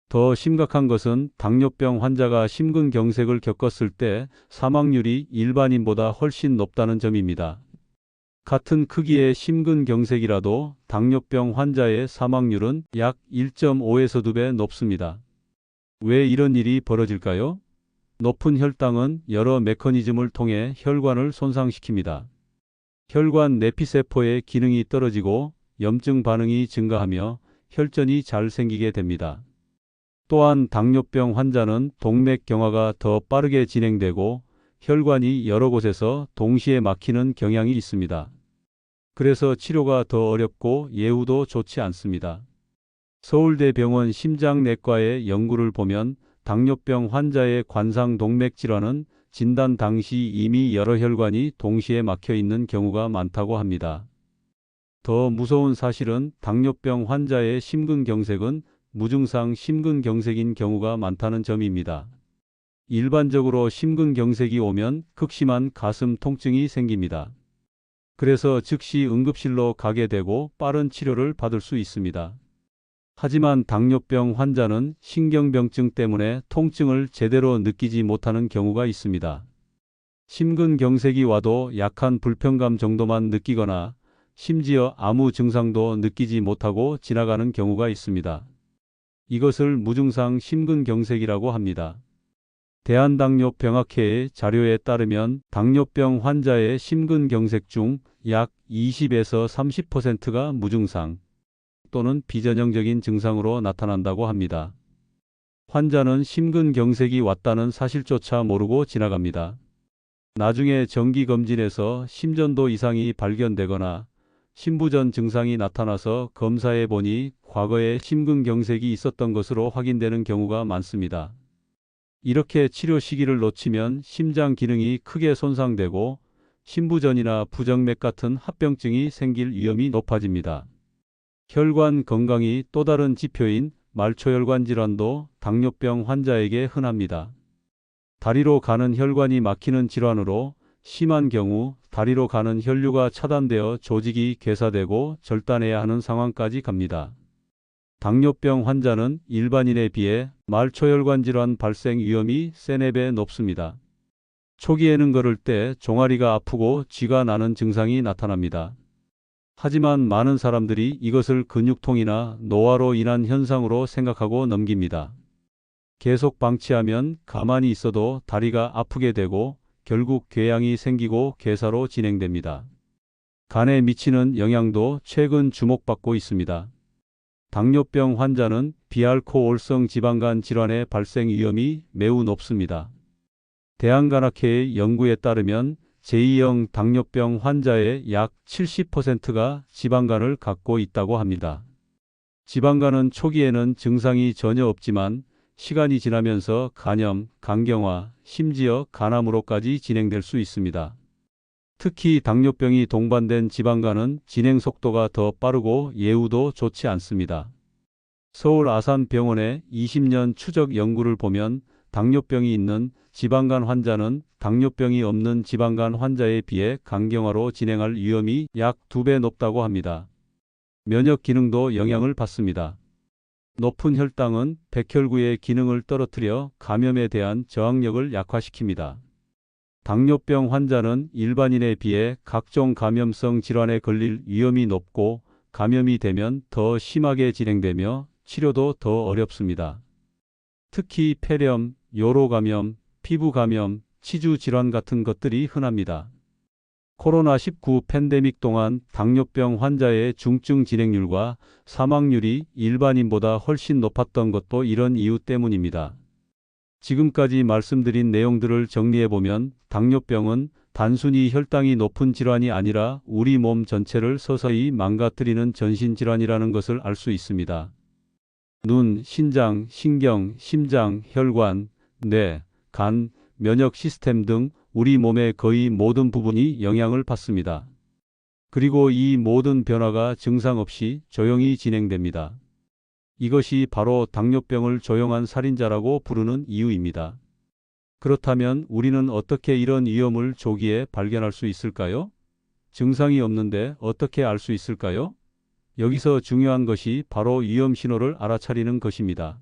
더 심각한 것은 당뇨병 환자가 심근경색을 겪었을 때 사망률이 일반인보다 훨씬 높다는 점입니다. 같은 크기의 심근경색이라도 당뇨병 환자의 사망률은 약 1.5에서 2배 높습니다. 왜 이런 일이 벌어질까요? 높은 혈당은 여러 메커니즘을 통해 혈관을 손상시킵니다. 혈관 내피세포의 기능이 떨어지고 염증 반응이 증가하며 혈전이 잘 생기게 됩니다. 또한 당뇨병 환자는 동맥경화가 더 빠르게 진행되고 혈관이 여러 곳에서 동시에 막히는 경향이 있습니다. 그래서 치료가 더 어렵고 예후도 좋지 않습니다. 서울대병원 심장내과의 연구를 보면 당뇨병 환자의 관상동맥질환은 진단 당시 이미 여러 혈관이 동시에 막혀 있는 경우가 많다고 합니다. 더 무서운 사실은 당뇨병 환자의 심근경색은 무증상 심근경색인 경우가 많다는 점입니다. 일반적으로 심근경색이 오면 극심한 가슴 통증이 생깁니다. 그래서 즉시 응급실로 가게 되고 빠른 치료를 받을 수 있습니다. 하지만 당뇨병 환자는 신경병증 때문에 통증을 제대로 느끼지 못하는 경우가 있습니다. 심근경색이 와도 약한 불편감 정도만 느끼거나 심지어 아무 증상도 느끼지 못하고 지나가는 경우가 있습니다. 이것을 무증상 심근경색이라고 합니다. 대한당뇨병학회의 자료에 따르면 당뇨병 환자의 심근경색 중 약 20에서 30%가 무증상 또는 비전형적인 증상으로 나타난다고 합니다. 환자는 심근경색이 왔다는 사실조차 모르고 지나갑니다. 나중에 정기검진에서 심전도 이상이 발견되거나 심부전 증상이 나타나서 검사해 보니 과거에 심근경색이 있었던 것으로 확인되는 경우가 많습니다. 이렇게 치료 시기를 놓치면 심장 기능이 크게 손상되고 심부전이나 부정맥 같은 합병증이 생길 위험이 높아집니다. 혈관 건강이 또 다른 지표인 말초혈관 질환도 당뇨병 환자에게 흔합니다. 다리로 가는 혈관이 막히는 질환으로 심한 경우 다리로 가는 혈류가 차단되어 조직이 괴사되고 절단해야 하는 상황까지 갑니다. 당뇨병 환자는 일반인에 비해 말초혈관 질환 발생 위험이 3-4배 높습니다. 초기에는 걸을 때 종아리가 아프고 쥐가 나는 증상이 나타납니다. 하지만 많은 사람들이 이것을 근육통이나 노화로 인한 현상으로 생각하고 넘깁니다. 계속 방치하면 가만히 있어도 다리가 아프게 되고 결국 궤양이 생기고 괴사로 진행됩니다. 간에 미치는 영향도 최근 주목받고 있습니다. 당뇨병 환자는 비알코올성 지방간 질환의 발생 위험이 매우 높습니다. 대한간학회의 연구에 따르면 제2형 당뇨병 환자의 약 70%가 지방간을 갖고 있다고 합니다. 지방간은 초기에는 증상이 전혀 없지만 시간이 지나면서 간염, 간경화, 심지어 간암으로까지 진행될 수 있습니다. 특히 당뇨병이 동반된 지방간은 진행 속도가 더 빠르고 예후도 좋지 않습니다. 서울 아산병원의 20년 추적 연구를 보면 당뇨병이 있는 지방간 환자는 당뇨병이 없는 지방간 환자에 비해 간경화로 진행할 위험이 약 2배 높다고 합니다. 면역 기능도 영향을 받습니다. 높은 혈당은 백혈구의 기능을 떨어뜨려 감염에 대한 저항력을 약화시킵니다. 당뇨병 환자는 일반인에 비해 각종 감염성 질환에 걸릴 위험이 높고 감염이 되면 더 심하게 진행되며 치료도 더 어렵습니다. 특히 폐렴, 요로감염, 피부감염, 치주질환 같은 것들이 흔합니다. 코로나19 팬데믹 동안 당뇨병 환자의 중증 진행률과 사망률이 일반인보다 훨씬 높았던 것도 이런 이유 때문입니다. 지금까지 말씀드린 내용들을 정리해보면 당뇨병은 단순히 혈당이 높은 질환이 아니라 우리 몸 전체를 서서히 망가뜨리는 전신질환이라는 것을 알 수 있습니다. 눈, 신장, 신경, 심장, 혈관, 뇌, 간, 면역 시스템 등 우리 몸의 거의 모든 부분이 영향을 받습니다. 그리고 이 모든 변화가 증상 없이 조용히 진행됩니다. 이것이 바로 당뇨병을 조용한 살인자라고 부르는 이유입니다. 그렇다면 우리는 어떻게 이런 위험을 조기에 발견할 수 있을까요? 증상이 없는데 어떻게 알 수 있을까요? 여기서 중요한 것이 바로 위험 신호를 알아차리는 것입니다.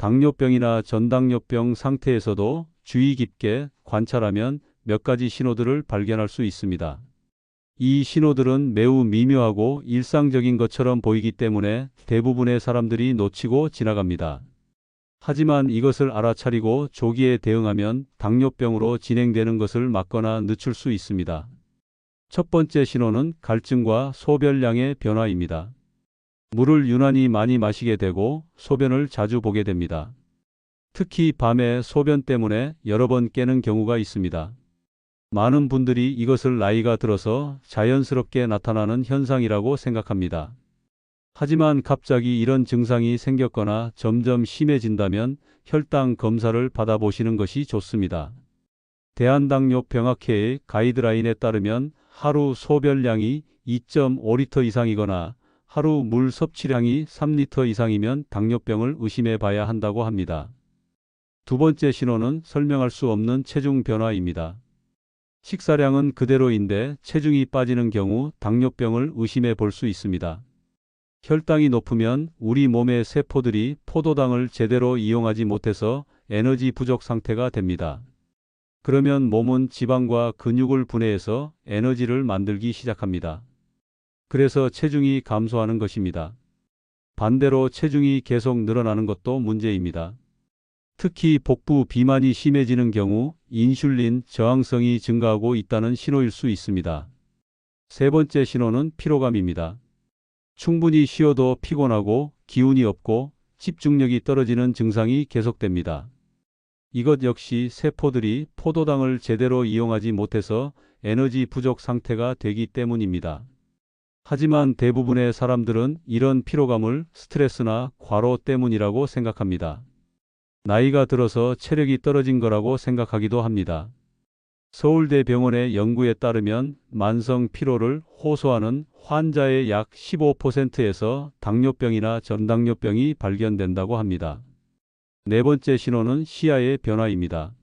당뇨병이나 전당뇨병 상태에서도 주의 깊게 관찰하면 몇 가지 신호들을 발견할 수 있습니다. 이 신호들은 매우 미묘하고 일상적인 것처럼 보이기 때문에 대부분의 사람들이 놓치고 지나갑니다. 하지만 이것을 알아차리고 조기에 대응하면 당뇨병으로 진행되는 것을 막거나 늦출 수 있습니다. 첫 번째 신호는 갈증과 소변량의 변화입니다. 물을 유난히 많이 마시게 되고 소변을 자주 보게 됩니다. 특히 밤에 소변 때문에 여러 번 깨는 경우가 있습니다. 많은 분들이 이것을 나이가 들어서 자연스럽게 나타나는 현상이라고 생각합니다. 하지만 갑자기 이런 증상이 생겼거나 점점 심해진다면 혈당 검사를 받아보시는 것이 좋습니다. 대한당뇨병학회의 가이드라인에 따르면 하루 소변량이 2.5리터 이상이거나 하루 물 섭취량이 3리터 이상이면 당뇨병을 의심해 봐야 한다고 합니다. 두 번째 신호는 설명할 수 없는 체중 변화입니다. 식사량은 그대로인데 체중이 빠지는 경우 당뇨병을 의심해 볼 수 있습니다. 혈당이 높으면 우리 몸의 세포들이 포도당을 제대로 이용하지 못해서 에너지 부족 상태가 됩니다. 그러면 몸은 지방과 근육을 분해해서 에너지를 만들기 시작합니다. 그래서 체중이 감소하는 것입니다. 반대로 체중이 계속 늘어나는 것도 문제입니다. 특히 복부 비만이 심해지는 경우 인슐린 저항성이 증가하고 있다는 신호일 수 있습니다. 세 번째 신호는 피로감입니다. 충분히 쉬어도 피곤하고 기운이 없고 집중력이 떨어지는 증상이 계속됩니다. 이것 역시 세포들이 포도당을 제대로 이용하지 못해서 에너지 부족 상태가 되기 때문입니다. 하지만 대부분의 사람들은 이런 피로감을 스트레스나 과로 때문이라고 생각합니다. 나이가 들어서 체력이 떨어진 거라고 생각하기도 합니다. 서울대병원의 연구에 따르면 만성 피로를 호소하는 환자의 약 15%에서 당뇨병이나 전당뇨병이 발견된다고 합니다. 네 번째 신호는 시야의 변화입니다.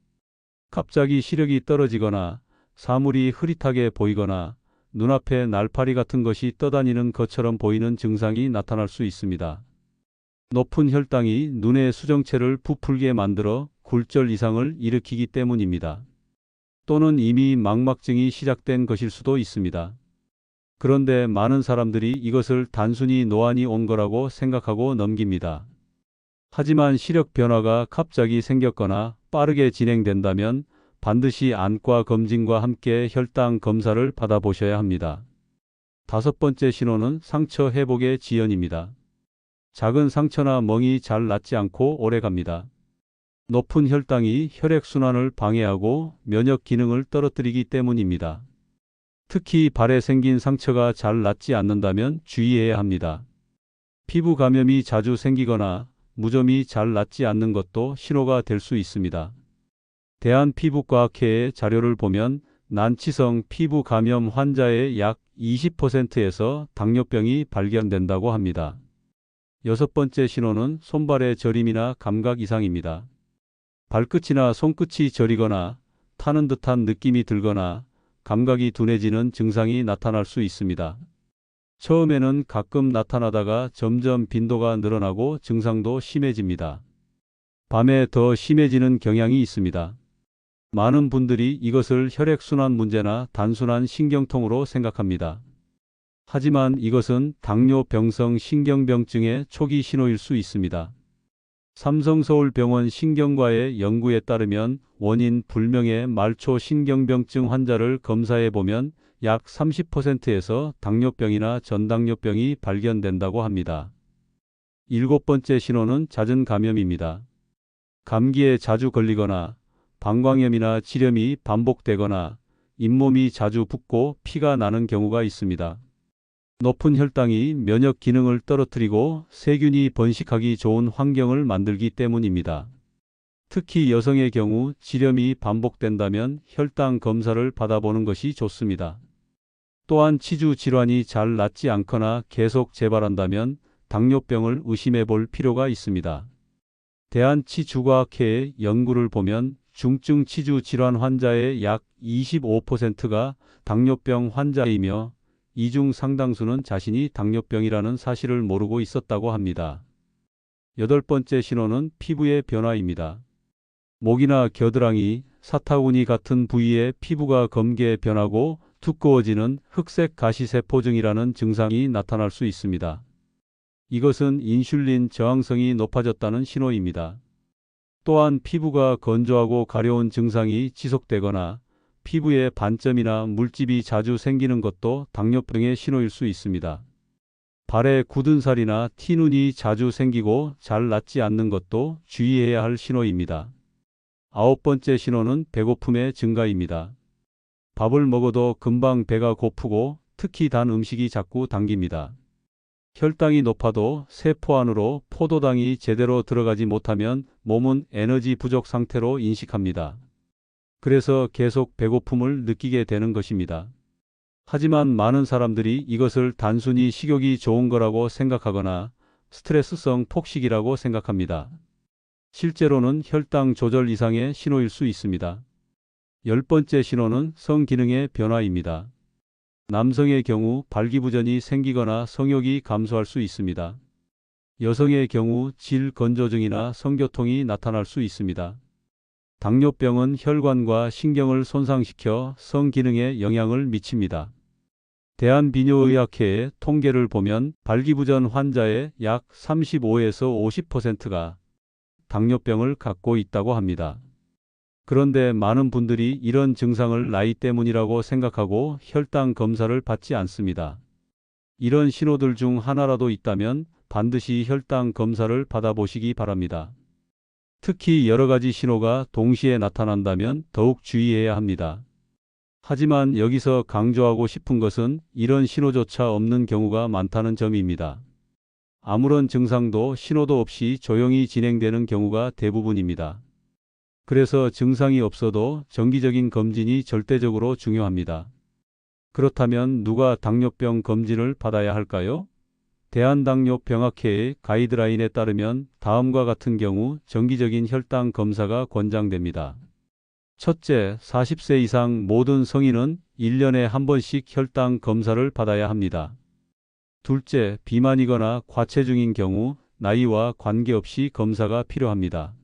갑자기 시력이 떨어지거나 사물이 흐릿하게 보이거나 눈앞에 날파리 같은 것이 떠다니는 것처럼 보이는 증상이 나타날 수 있습니다. 높은 혈당이 눈의 수정체를 부풀게 만들어 굴절 이상을 일으키기 때문입니다. 또는 이미 망막증이 시작된 것일 수도 있습니다. 그런데 많은 사람들이 이것을 단순히 노안이 온 거라고 생각하고 넘깁니다. 하지만 시력 변화가 갑자기 생겼거나 빠르게 진행된다면 반드시 안과 검진과 함께 혈당 검사를 받아보셔야 합니다. 다섯 번째 신호는 상처 회복의 지연입니다. 작은 상처나 멍이 잘 낫지 않고 오래 갑니다. 높은 혈당이 혈액순환을 방해하고 면역 기능을 떨어뜨리기 때문입니다. 특히 발에 생긴 상처가 잘 낫지 않는다면 주의해야 합니다. 피부 감염이 자주 생기거나 무좀이 잘 낫지 않는 것도 신호가 될 수 있습니다. 대한피부과학회의 자료를 보면 난치성 피부 감염 환자의 약 20%에서 당뇨병이 발견된다고 합니다. 여섯 번째 신호는 손발의 저림이나 감각 이상입니다. 발끝이나 손끝이 저리거나 타는 듯한 느낌이 들거나 감각이 둔해지는 증상이 나타날 수 있습니다. 처음에는 가끔 나타나다가 점점 빈도가 늘어나고 증상도 심해집니다. 밤에 더 심해지는 경향이 있습니다. 많은 분들이 이것을 혈액순환 문제나 단순한 신경통으로 생각합니다. 하지만 이것은 당뇨병성 신경병증의 초기 신호일 수 있습니다. 삼성서울병원 신경과의 연구에 따르면 원인 불명의 말초 신경병증 환자를 검사해 보면 약 30%에서 당뇨병이나 전당뇨병이 발견된다고 합니다. 일곱 번째 신호는 잦은 감염입니다. 감기에 자주 걸리거나 방광염이나 지렴이 반복되거나 잇몸이 자주 붓고 피가 나는 경우가 있습니다. 높은 혈당이 면역 기능을 떨어뜨리고 세균이 번식하기 좋은 환경을 만들기 때문입니다. 특히 여성의 경우 지렴이 반복된다면 혈당 검사를 받아보는 것이 좋습니다. 또한 치주 질환이 잘 낫지 않거나 계속 재발한다면 당뇨병을 의심해 볼 필요가 있습니다. 대한치주과학회의 연구를 보면 중증 치주 질환 환자의 약 25%가 당뇨병 환자이며 이 중 상당수는 자신이 당뇨병이라는 사실을 모르고 있었다고 합니다. 여덟 번째 신호는 피부의 변화입니다. 목이나 겨드랑이, 사타구니 같은 부위의 피부가 검게 변하고 두꺼워지는 흑색 가시세포증이라는 증상이 나타날 수 있습니다. 이것은 인슐린 저항성이 높아졌다는 신호입니다. 또한 피부가 건조하고 가려운 증상이 지속되거나 피부에 반점이나 물집이 자주 생기는 것도 당뇨병의 신호일 수 있습니다. 발에 굳은 살이나 티눈이 자주 생기고 잘 낫지 않는 것도 주의해야 할 신호입니다. 아홉 번째 신호는 배고픔의 증가입니다. 밥을 먹어도 금방 배가 고프고 특히 단 음식이 자꾸 당깁니다. 혈당이 높아도 세포 안으로 포도당이 제대로 들어가지 못하면 몸은 에너지 부족 상태로 인식합니다. 그래서 계속 배고픔을 느끼게 되는 것입니다. 하지만 많은 사람들이 이것을 단순히 식욕이 좋은 거라고 생각하거나 스트레스성 폭식이라고 생각합니다. 실제로는 혈당 조절 이상의 신호일 수 있습니다. 10번째 신호는 성기능의 변화입니다. 남성의 경우 발기부전이 생기거나 성욕이 감소할 수 있습니다. 여성의 경우 질건조증이나 성교통이 나타날 수 있습니다. 당뇨병은 혈관과 신경을 손상시켜 성기능에 영향을 미칩니다. 대한비뇨의학회의 통계를 보면 발기부전 환자의 약 35에서 50%가 당뇨병을 갖고 있다고 합니다. 그런데 많은 분들이 이런 증상을 나이 때문이라고 생각하고 혈당 검사를 받지 않습니다. 이런 신호들 중 하나라도 있다면 반드시 혈당 검사를 받아보시기 바랍니다. 특히 여러 가지 신호가 동시에 나타난다면 더욱 주의해야 합니다. 하지만 여기서 강조하고 싶은 것은 이런 신호조차 없는 경우가 많다는 점입니다. 아무런 증상도 신호도 없이 조용히 진행되는 경우가 대부분입니다. 그래서 증상이 없어도 정기적인 검진이 절대적으로 중요합니다. 그렇다면 누가 당뇨병 검진을 받아야 할까요? 대한당뇨병학회의 가이드라인에 따르면 다음과 같은 경우 정기적인 혈당 검사가 권장됩니다. 첫째, 40세 이상 모든 성인은 1년에 한 번씩 혈당 검사를 받아야 합니다. 둘째, 비만이거나 과체중인 경우 나이와 관계없이 검사가 필요합니다.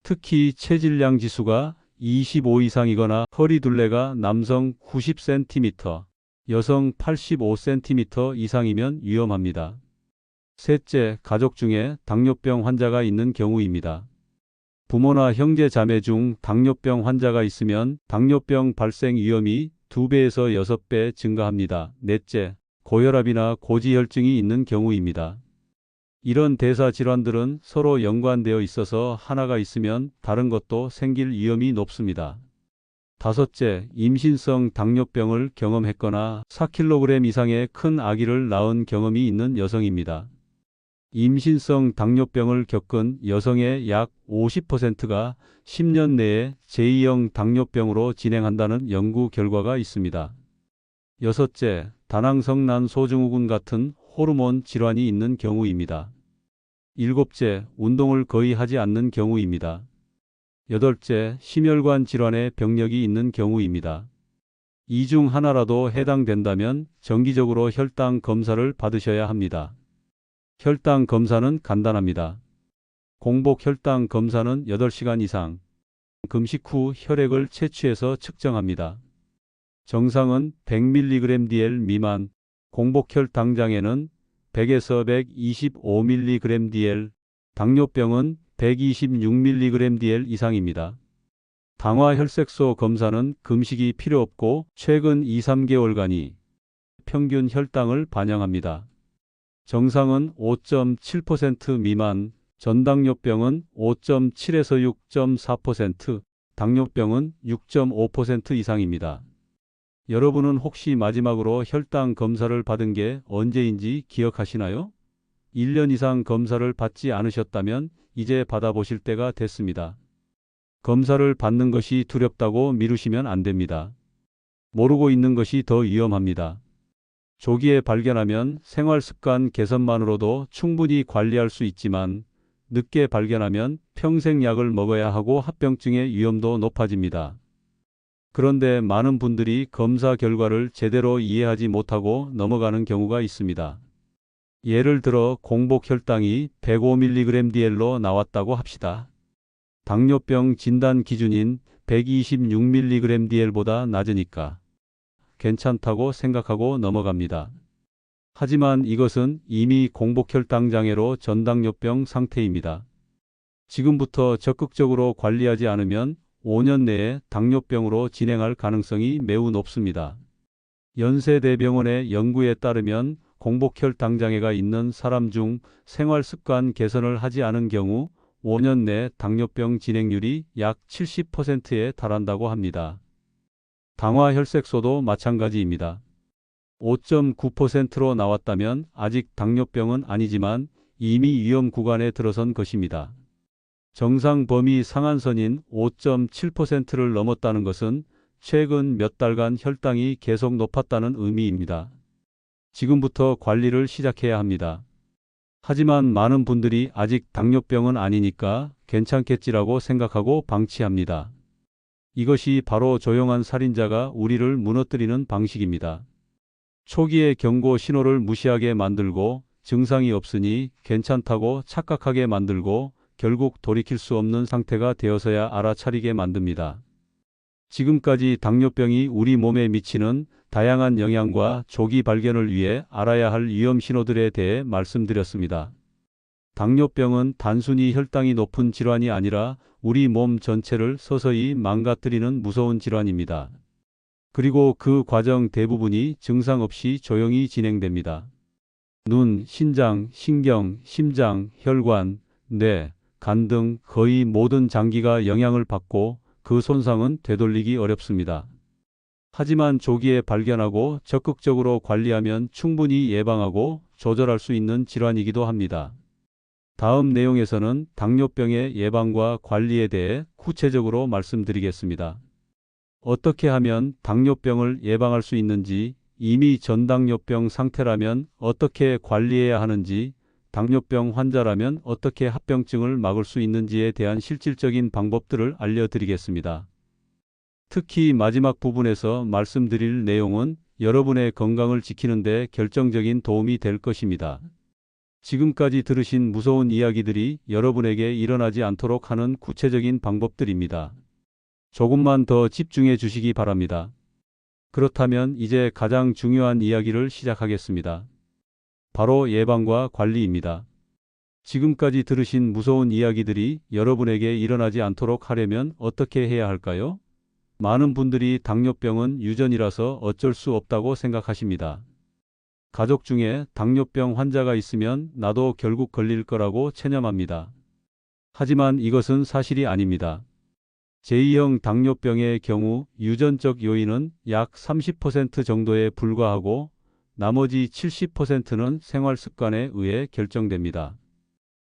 특히 체질량 지수가 25 이상이거나 허리둘레가 남성 90cm, 여성 85cm 이상이면 위험합니다. 셋째, 가족 중에 당뇨병 환자가 있는 경우입니다. 부모나 형제 자매 중 당뇨병 환자가 있으면 당뇨병 발생 위험이 2배에서 6배 증가합니다. 넷째, 고혈압이나 고지혈증이 있는 경우입니다. 이런 대사 질환들은 서로 연관되어 있어서 하나가 있으면 다른 것도 생길 위험이 높습니다. 다섯째, 임신성 당뇨병을 경험했거나 4kg 이상의 큰 아기를 낳은 경험이 있는 여성입니다. 임신성 당뇨병을 겪은 여성의 약 50%가 10년 내에 제2형 당뇨병으로 진행한다는 연구 결과가 있습니다. 여섯째, 다낭성난 소증후군 같은 호르몬 질환이 있는 경우입니다. 일곱째, 운동을 거의 하지 않는 경우입니다. 여덟째, 심혈관 질환의 병력이 있는 경우입니다. 이 중 하나라도 해당된다면 정기적으로 혈당 검사를 받으셔야 합니다. 혈당 검사는 간단합니다. 공복 혈당 검사는 8시간 이상, 금식 후 혈액을 채취해서 측정합니다. 정상은 100mg/dl 미만, 공복 혈당장애는 100에서 125mg/dl, 당뇨병은 126mg/dl 이상입니다. 당화혈색소 검사는 금식이 필요 없고 최근 2~3개월간이 평균 혈당을 반영합니다. 정상은 5.7% 미만, 전당뇨병은 5.7에서 6.4%, 당뇨병은 6.5% 이상입니다. 여러분은 혹시 마지막으로 혈당 검사를 받은 게 언제인지 기억하시나요? 1년 이상 검사를 받지 않으셨다면 이제 받아보실 때가 됐습니다. 검사를 받는 것이 두렵다고 미루시면 안 됩니다. 모르고 있는 것이 더 위험합니다. 조기에 발견하면 생활습관 개선만으로도 충분히 관리할 수 있지만 늦게 발견하면 평생 약을 먹어야 하고 합병증의 위험도 높아집니다. 그런데 많은 분들이 검사 결과를 제대로 이해하지 못하고 넘어가는 경우가 있습니다. 예를 들어 공복 혈당이 105mg/dl로 나왔다고 합시다. 당뇨병 진단 기준인 126mg/dl보다 낮으니까 괜찮다고 생각하고 넘어갑니다. 하지만 이것은 이미 공복 혈당 장애로 전당뇨병 상태입니다. 지금부터 적극적으로 관리하지 않으면 5년 내에 당뇨병으로 진행할 가능성이 매우 높습니다. 연세대병원의 연구에 따르면 공복 혈당 장애가 있는 사람 중 생활습관 개선을 하지 않은 경우 5년 내 당뇨병 진행률이 약 70%에 달한다고 합니다. 당화혈색소도 마찬가지입니다. 5.9%로 나왔다면 아직 당뇨병은 아니지만 이미 위험 구간에 들어선 것입니다. 정상 범위 상한선인 5.7%를 넘었다는 것은 최근 몇 달간 혈당이 계속 높았다는 의미입니다. 지금부터 관리를 시작해야 합니다. 하지만 많은 분들이 아직 당뇨병은 아니니까 괜찮겠지라고 생각하고 방치합니다. 이것이 바로 조용한 살인자가 우리를 무너뜨리는 방식입니다. 초기의 경고 신호를 무시하게 만들고 증상이 없으니 괜찮다고 착각하게 만들고 결국 돌이킬 수 없는 상태가 되어서야 알아차리게 만듭니다. 지금까지 당뇨병이 우리 몸에 미치는 다양한 영향과 조기 발견을 위해 알아야 할 위험 신호들에 대해 말씀드렸습니다. 당뇨병은 단순히 혈당이 높은 질환이 아니라 우리 몸 전체를 서서히 망가뜨리는 무서운 질환입니다. 그리고 그 과정 대부분이 증상 없이 조용히 진행됩니다. 눈, 신장, 신경, 심장, 혈관, 뇌, 간 등 거의 모든 장기가 영향을 받고 그 손상은 되돌리기 어렵습니다. 하지만 조기에 발견하고 적극적으로 관리하면 충분히 예방하고 조절할 수 있는 질환이기도 합니다. 다음 내용에서는 당뇨병의 예방과 관리에 대해 구체적으로 말씀드리겠습니다. 어떻게 하면 당뇨병을 예방할 수 있는지, 이미 전당뇨병 상태라면 어떻게 관리해야 하는지, 당뇨병 환자라면 어떻게 합병증을 막을 수 있는지에 대한 실질적인 방법들을 알려드리겠습니다. 특히 마지막 부분에서 말씀드릴 내용은 여러분의 건강을 지키는 데 결정적인 도움이 될 것입니다. 지금까지 들으신 무서운 이야기들이 여러분에게 일어나지 않도록 하는 구체적인 방법들입니다. 조금만 더 집중해 주시기 바랍니다. 그렇다면 이제 가장 중요한 이야기를 시작하겠습니다. 바로 예방과 관리입니다. 지금까지 들으신 무서운 이야기들이 여러분에게 일어나지 않도록 하려면 어떻게 해야 할까요? 많은 분들이 당뇨병은 유전이라서 어쩔 수 없다고 생각하십니다. 가족 중에 당뇨병 환자가 있으면 나도 결국 걸릴 거라고 체념합니다. 하지만 이것은 사실이 아닙니다. 제2형 당뇨병의 경우 유전적 요인은 약 30% 정도에 불과하고 나머지 70%는 생활 습관에 의해 결정됩니다.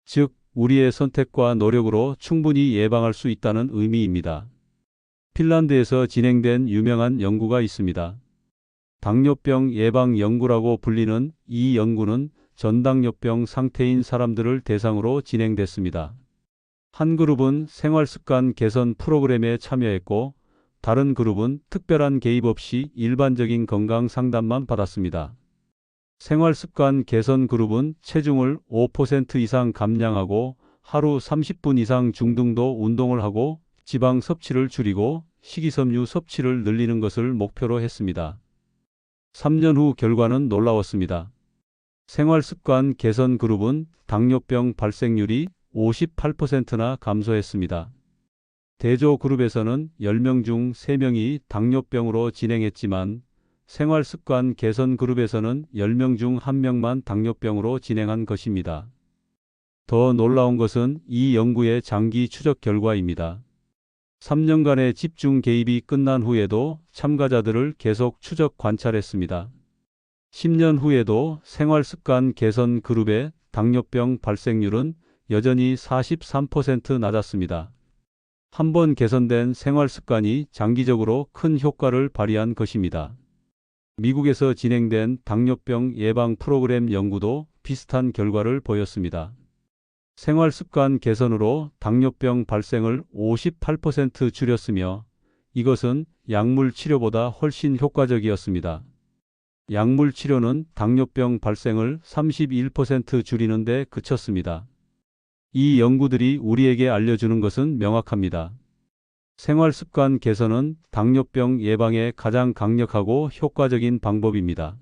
즉, 우리의 선택과 노력으로 충분히 예방할 수 있다는 의미입니다. 핀란드에서 진행된 유명한 연구가 있습니다. 당뇨병 예방 연구라고 불리는 이 연구는 전당뇨병 상태인 사람들을 대상으로 진행됐습니다. 한 그룹은 생활습관 개선 프로그램에 참여했고 다른 그룹은 특별한 개입 없이 일반적인 건강 상담만 받았습니다. 생활습관 개선 그룹은 체중을 5% 이상 감량하고 하루 30분 이상 중등도 운동을 하고 지방 섭취를 줄이고 식이섬유 섭취를 늘리는 것을 목표로 했습니다. 3년 후 결과는 놀라웠습니다. 생활습관 개선 그룹은 당뇨병 발생률이 58%나 감소했습니다. 대조 그룹에서는 10명 중 3명이 당뇨병으로 진행했지만 생활습관 개선 그룹에서는 10명 중 1명만 당뇨병으로 진행한 것입니다. 더 놀라운 것은 이 연구의 장기 추적 결과입니다. 3년간의 집중 개입이 끝난 후에도 참가자들을 계속 추적 관찰했습니다. 10년 후에도 생활습관 개선 그룹의 당뇨병 발생률은 여전히 43% 낮았습니다. 한번 개선된 생활습관이 장기적으로 큰 효과를 발휘한 것입니다. 미국에서 진행된 당뇨병 예방 프로그램 연구도 비슷한 결과를 보였습니다. 생활습관 개선으로 당뇨병 발생을 58% 줄였으며 이것은 약물 치료보다 훨씬 효과적이었습니다. 약물 치료는 당뇨병 발생을 31% 줄이는 데 그쳤습니다. 이 연구들이 우리에게 알려주는 것은 명확합니다. 생활습관 개선은 당뇨병 예방에 가장 강력하고 효과적인 방법입니다.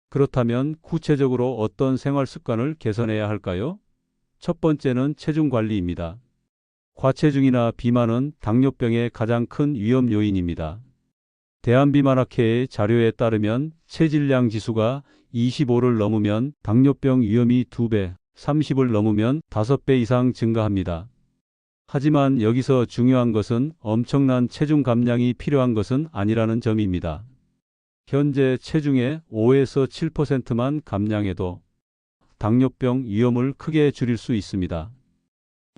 그렇다면 구체적으로 어떤 생활습관을 개선해야 할까요? 첫 번째는 체중 관리입니다. 과체중이나 비만은 당뇨병의 가장 큰 위험 요인입니다. 대한비만학회의 자료에 따르면 체질량 지수가 25를 넘으면 당뇨병 위험이 2배, 30을 넘으면 5배 이상 증가합니다. 하지만 여기서 중요한 것은 엄청난 체중 감량이 필요한 것은 아니라는 점입니다. 현재 체중의 5에서 7%만 감량해도 당뇨병 위험을 크게 줄일 수 있습니다.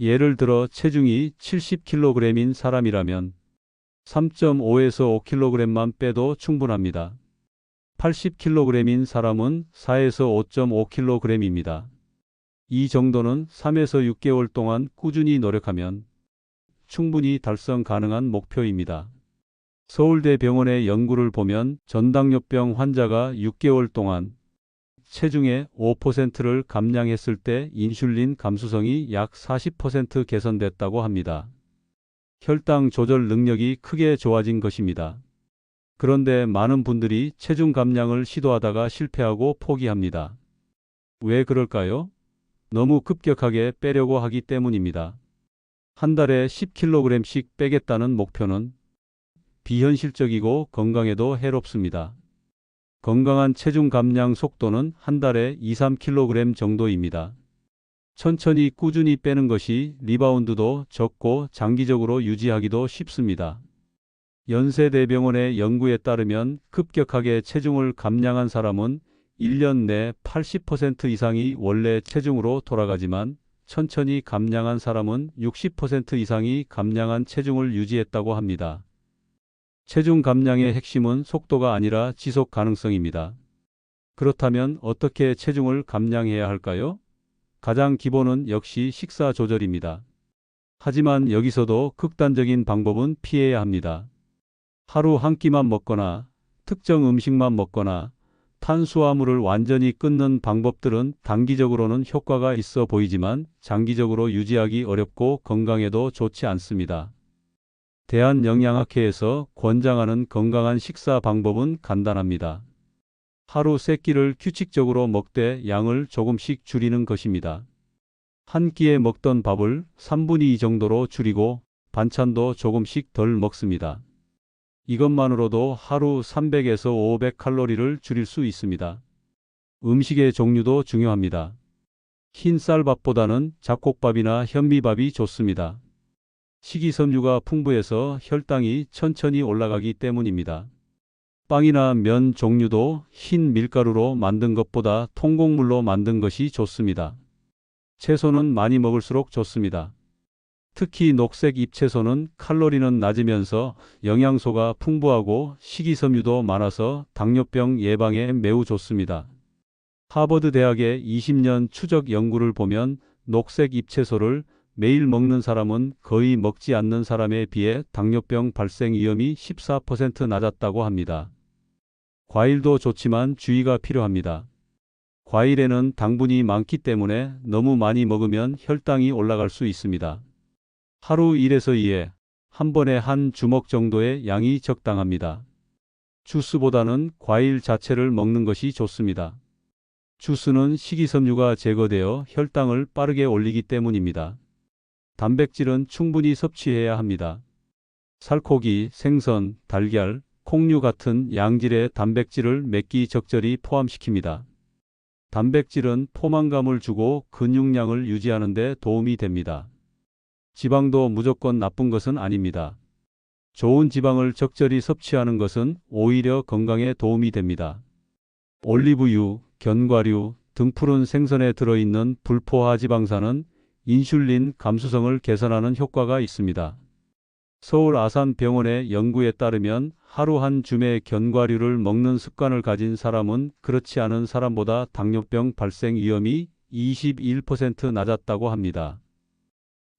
예를 들어 체중이 70kg인 사람이라면 3.5에서 5kg만 빼도 충분합니다. 80kg인 사람은 4에서 5.5kg입니다. 이 정도는 3에서 6개월 동안 꾸준히 노력하면 충분히 달성 가능한 목표입니다. 서울대병원의 연구를 보면 전당뇨병 환자가 6개월 동안 체중의 5%를 감량했을 때 인슐린 감수성이 약 40% 개선됐다고 합니다. 혈당 조절 능력이 크게 좋아진 것입니다. 그런데 많은 분들이 체중 감량을 시도하다가 실패하고 포기합니다. 왜 그럴까요? 너무 급격하게 빼려고 하기 때문입니다. 한 달에 10kg씩 빼겠다는 목표는 비현실적이고 건강에도 해롭습니다. 건강한 체중 감량 속도는 한 달에 2-3kg 정도입니다. 천천히 꾸준히 빼는 것이 리바운드도 적고 장기적으로 유지하기도 쉽습니다. 연세대병원의 연구에 따르면 급격하게 체중을 감량한 사람은 1년 내 80% 이상이 원래 체중으로 돌아가지만 천천히 감량한 사람은 60% 이상이 감량한 체중을 유지했다고 합니다. 체중 감량의 핵심은 속도가 아니라 지속 가능성입니다. 그렇다면 어떻게 체중을 감량해야 할까요? 가장 기본은 역시 식사 조절입니다. 하지만 여기서도 극단적인 방법은 피해야 합니다. 하루 한 끼만 먹거나 특정 음식만 먹거나 탄수화물을 완전히 끊는 방법들은 단기적으로는 효과가 있어 보이지만 장기적으로 유지하기 어렵고 건강에도 좋지 않습니다. 대한영양학회에서 권장하는 건강한 식사 방법은 간단합니다. 하루 3끼를 규칙적으로 먹되 양을 조금씩 줄이는 것입니다. 한 끼에 먹던 밥을 3분의 2 정도로 줄이고 반찬도 조금씩 덜 먹습니다. 이것만으로도 하루 300에서 500칼로리를 줄일 수 있습니다. 음식의 종류도 중요합니다. 흰 쌀밥보다는 잡곡밥이나 현미밥이 좋습니다. 식이섬유가 풍부해서 혈당이 천천히 올라가기 때문입니다. 빵이나 면 종류도 흰 밀가루로 만든 것보다 통곡물로 만든 것이 좋습니다. 채소는 많이 먹을수록 좋습니다. 특히 녹색 잎채소는 칼로리는 낮으면서 영양소가 풍부하고 식이섬유도 많아서 당뇨병 예방에 매우 좋습니다. 하버드 대학의 20년 추적 연구를 보면 녹색 잎채소를 매일 먹는 사람은 거의 먹지 않는 사람에 비해 당뇨병 발생 위험이 14% 낮았다고 합니다. 과일도 좋지만 주의가 필요합니다. 과일에는 당분이 많기 때문에 너무 많이 먹으면 혈당이 올라갈 수 있습니다. 하루 1에서 2회, 한 번에 한 주먹 정도의 양이 적당합니다. 주스보다는 과일 자체를 먹는 것이 좋습니다. 주스는 식이섬유가 제거되어 혈당을 빠르게 올리기 때문입니다. 단백질은 충분히 섭취해야 합니다. 살코기, 생선, 달걀, 콩류 같은 양질의 단백질을 몇 끼 적절히 포함시킵니다. 단백질은 포만감을 주고 근육량을 유지하는 데 도움이 됩니다. 지방도 무조건 나쁜 것은 아닙니다. 좋은 지방을 적절히 섭취하는 것은 오히려 건강에 도움이 됩니다. 올리브유, 견과류 등 푸른 생선에 들어있는 불포화 지방산은 인슐린 감수성을 개선하는 효과가 있습니다. 서울 아산병원의 연구에 따르면 하루 한 줌의 견과류를 먹는 습관을 가진 사람은 그렇지 않은 사람보다 당뇨병 발생 위험이 21% 낮았다고 합니다.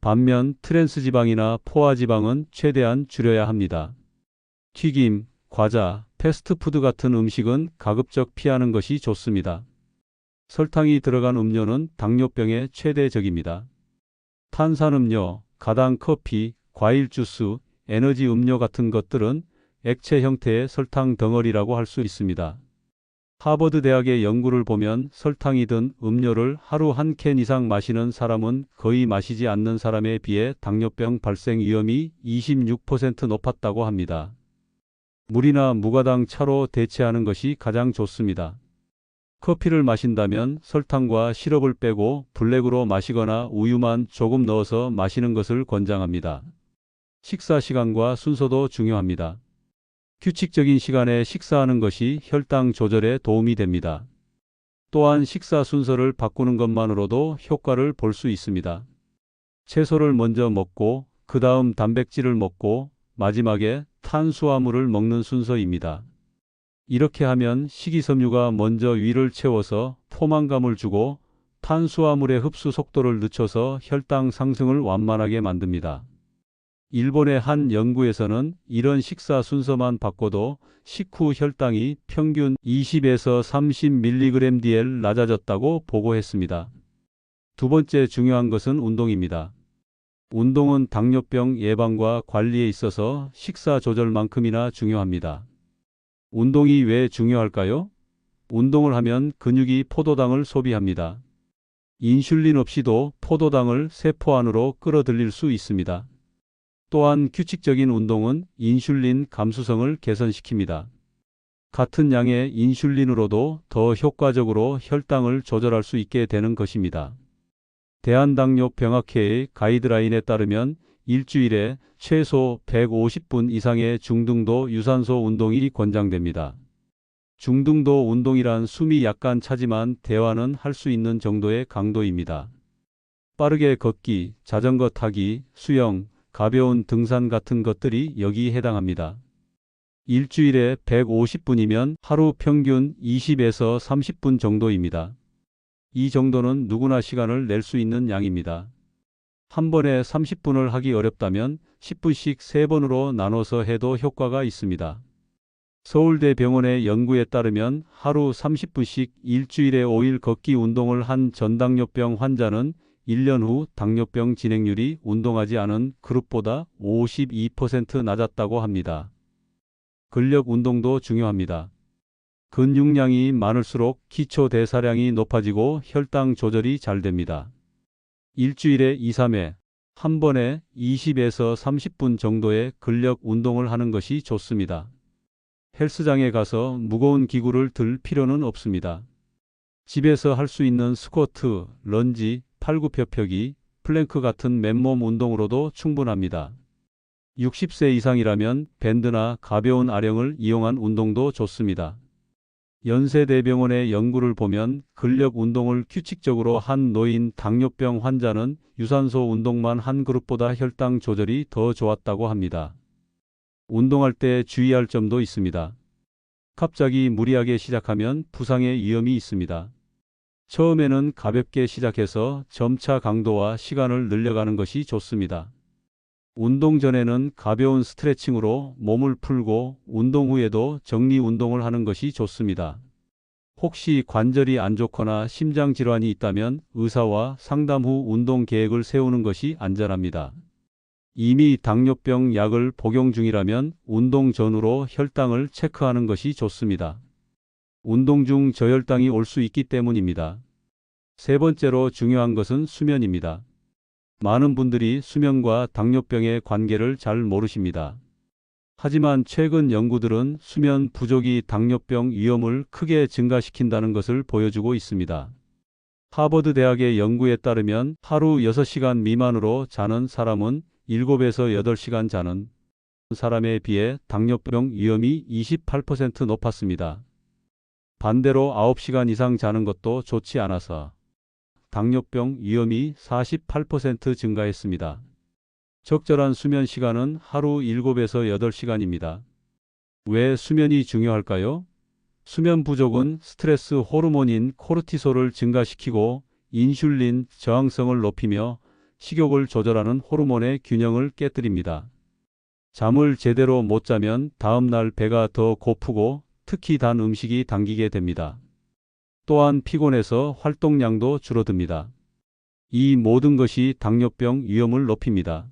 반면 트랜스지방이나 포화지방은 최대한 줄여야 합니다. 튀김, 과자, 패스트푸드 같은 음식은 가급적 피하는 것이 좋습니다. 설탕이 들어간 음료는 당뇨병의 최대 적입니다. 탄산음료, 가당 커피, 과일 주스, 에너지 음료 같은 것들은 액체 형태의 설탕 덩어리라고 할 수 있습니다. 하버드 대학의 연구를 보면 설탕이 든 음료를 하루 한 캔 이상 마시는 사람은 거의 마시지 않는 사람에 비해 당뇨병 발생 위험이 26% 높았다고 합니다. 물이나 무가당 차로 대체하는 것이 가장 좋습니다. 커피를 마신다면 설탕과 시럽을 빼고 블랙으로 마시거나 우유만 조금 넣어서 마시는 것을 권장합니다. 식사 시간과 순서도 중요합니다. 규칙적인 시간에 식사하는 것이 혈당 조절에 도움이 됩니다. 또한 식사 순서를 바꾸는 것만으로도 효과를 볼 수 있습니다. 채소를 먼저 먹고 그 다음 단백질을 먹고 마지막에 탄수화물을 먹는 순서입니다. 이렇게 하면 식이섬유가 먼저 위를 채워서 포만감을 주고 탄수화물의 흡수 속도를 늦춰서 혈당 상승을 완만하게 만듭니다. 일본의 한 연구에서는 이런 식사 순서만 바꿔도 식후 혈당이 평균 20에서 30mg/dl 낮아졌다고 보고했습니다. 두 번째 중요한 것은 운동입니다. 운동은 당뇨병 예방과 관리에 있어서 식사 조절만큼이나 중요합니다. 운동이 왜 중요할까요? 운동을 하면 근육이 포도당을 소비합니다. 인슐린 없이도 포도당을 세포 안으로 끌어들일 수 있습니다. 또한 규칙적인 운동은 인슐린 감수성을 개선시킵니다. 같은 양의 인슐린으로도 더 효과적으로 혈당을 조절할 수 있게 되는 것입니다. 대한당뇨병학회의 가이드라인에 따르면 일주일에 최소 150분 이상의 중등도 유산소 운동이 권장됩니다. 중등도 운동이란 숨이 약간 차지만 대화는 할 수 있는 정도의 강도입니다. 빠르게 걷기, 자전거 타기, 수영, 가벼운 등산 같은 것들이 여기 해당합니다. 일주일에 150분이면 하루 평균 20에서 30분 정도입니다. 이 정도는 누구나 시간을 낼 수 있는 양입니다. 한 번에 30분을 하기 어렵다면 10분씩 3번으로 나눠서 해도 효과가 있습니다. 서울대병원의 연구에 따르면 하루 30분씩 일주일에 5일 걷기 운동을 한 전당뇨병 환자는 1년 후 당뇨병 진행률이 운동하지 않은 그룹보다 52% 낮았다고 합니다. 근력 운동도 중요합니다. 근육량이 많을수록 기초 대사량이 높아지고 혈당 조절이 잘 됩니다. 일주일에 2, 3회, 한 번에 20에서 30분 정도의 근력 운동을 하는 것이 좋습니다. 헬스장에 가서 무거운 기구를 들 필요는 없습니다. 집에서 할 수 있는 스쿼트, 런지, 팔굽혀펴기, 플랭크 같은 맨몸 운동으로도 충분합니다. 60세 이상이라면 밴드나 가벼운 아령을 이용한 운동도 좋습니다. 연세대병원의 연구를 보면 근력 운동을 규칙적으로 한 노인 당뇨병 환자는 유산소 운동만 한 그룹보다 혈당 조절이 더 좋았다고 합니다. 운동할 때 주의할 점도 있습니다. 갑자기 무리하게 시작하면 부상의 위험이 있습니다. 처음에는 가볍게 시작해서 점차 강도와 시간을 늘려가는 것이 좋습니다. 운동 전에는 가벼운 스트레칭으로 몸을 풀고 운동 후에도 정리 운동을 하는 것이 좋습니다. 혹시 관절이 안 좋거나 심장 질환이 있다면 의사와 상담 후 운동 계획을 세우는 것이 안전합니다. 이미 당뇨병 약을 복용 중이라면 운동 전후로 혈당을 체크하는 것이 좋습니다. 운동 중 저혈당이 올 수 있기 때문입니다. 세 번째로 중요한 것은 수면입니다. 많은 분들이 수면과 당뇨병의 관계를 잘 모르십니다. 하지만 최근 연구들은 수면 부족이 당뇨병 위험을 크게 증가시킨다는 것을 보여주고 있습니다. 하버드 대학의 연구에 따르면 하루 6시간 미만으로 자는 사람은 7에서 8시간 자는 사람에 비해 당뇨병 위험이 28% 높았습니다. 반대로 9시간 이상 자는 것도 좋지 않아서 당뇨병 위험이 48% 증가했습니다. 적절한 수면 시간은 하루 7에서 8시간입니다. 왜 수면이 중요할까요? 수면 부족은 스트레스 호르몬인 코르티솔을 증가시키고 인슐린 저항성을 높이며 식욕을 조절하는 호르몬의 균형을 깨뜨립니다. 잠을 제대로 못 자면 다음날 배가 더 고프고 특히 단 음식이 당기게 됩니다. 또한 피곤해서 활동량도 줄어듭니다. 이 모든 것이 당뇨병 위험을 높입니다.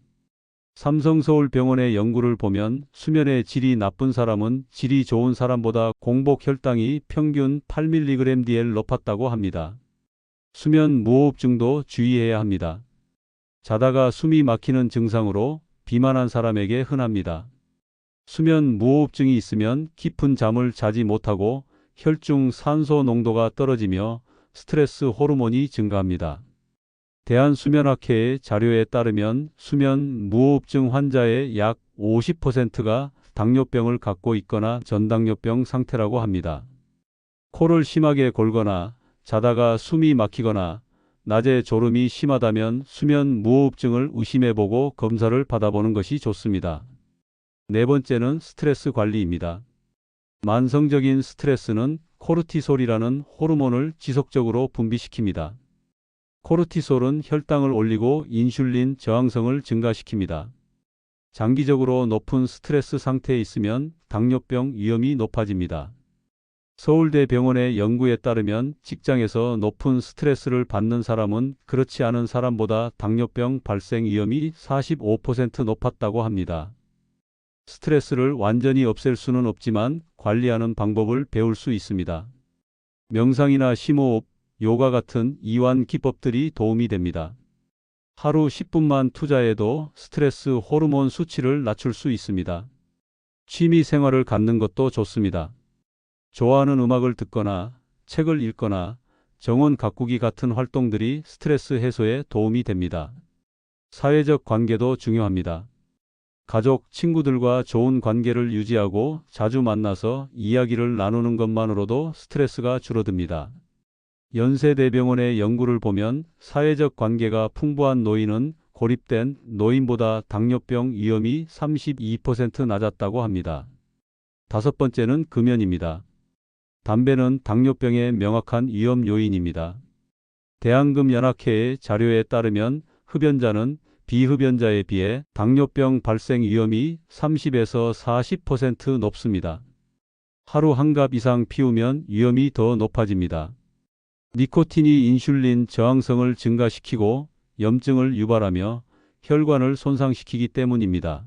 삼성서울병원의 연구를 보면 수면의 질이 나쁜 사람은 질이 좋은 사람보다 공복 혈당이 평균 8mg/dl 높았다고 합니다. 수면 무호흡증도 주의해야 합니다. 자다가 숨이 막히는 증상으로 비만한 사람에게 흔합니다. 수면 무호흡증이 있으면 깊은 잠을 자지 못하고 혈중 산소 농도가 떨어지며 스트레스 호르몬이 증가합니다. 대한수면학회의 자료에 따르면 수면 무호흡증 환자의 약 50%가 당뇨병을 갖고 있거나 전당뇨병 상태라고 합니다. 코를 심하게 골거나 자다가 숨이 막히거나 낮에 졸음이 심하다면 수면 무호흡증을 의심해보고 검사를 받아보는 것이 좋습니다. 네 번째는 스트레스 관리입니다. 만성적인 스트레스는 코르티솔이라는 호르몬을 지속적으로 분비시킵니다. 코르티솔은 혈당을 올리고 인슐린 저항성을 증가시킵니다. 장기적으로 높은 스트레스 상태에 있으면 당뇨병 위험이 높아집니다. 서울대병원의 연구에 따르면 직장에서 높은 스트레스를 받는 사람은 그렇지 않은 사람보다 당뇨병 발생 위험이 45% 높았다고 합니다. 스트레스를 완전히 없앨 수는 없지만 관리하는 방법을 배울 수 있습니다. 명상이나 심호흡, 요가 같은 이완 기법들이 도움이 됩니다. 하루 10분만 투자해도 스트레스 호르몬 수치를 낮출 수 있습니다. 취미 생활을 갖는 것도 좋습니다. 좋아하는 음악을 듣거나 책을 읽거나 정원 가꾸기 같은 활동들이 스트레스 해소에 도움이 됩니다. 사회적 관계도 중요합니다. 가족, 친구들과 좋은 관계를 유지하고 자주 만나서 이야기를 나누는 것만으로도 스트레스가 줄어듭니다. 연세대병원의 연구를 보면 사회적 관계가 풍부한 노인은 고립된 노인보다 당뇨병 위험이 32% 낮았다고 합니다. 다섯 번째는 금연입니다. 담배는 당뇨병의 명확한 위험 요인입니다. 대한금연학회의 자료에 따르면 흡연자는 비흡연자에 비해 당뇨병 발생 위험이 30에서 40% 높습니다. 하루 한 갑 이상 피우면 위험이 더 높아집니다. 니코틴이 인슐린 저항성을 증가시키고 염증을 유발하며 혈관을 손상시키기 때문입니다.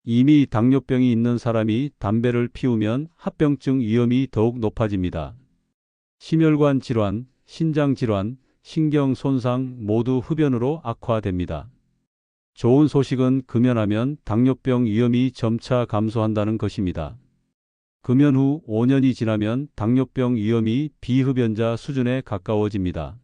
이미 당뇨병이 있는 사람이 담배를 피우면 합병증 위험이 더욱 높아집니다. 심혈관 질환, 신장 질환, 신경 손상 모두 흡연으로 악화됩니다. 좋은 소식은 금연하면 당뇨병 위험이 점차 감소한다는 것입니다. 금연 후 5년이 지나면 당뇨병 위험이 비흡연자 수준에 가까워집니다.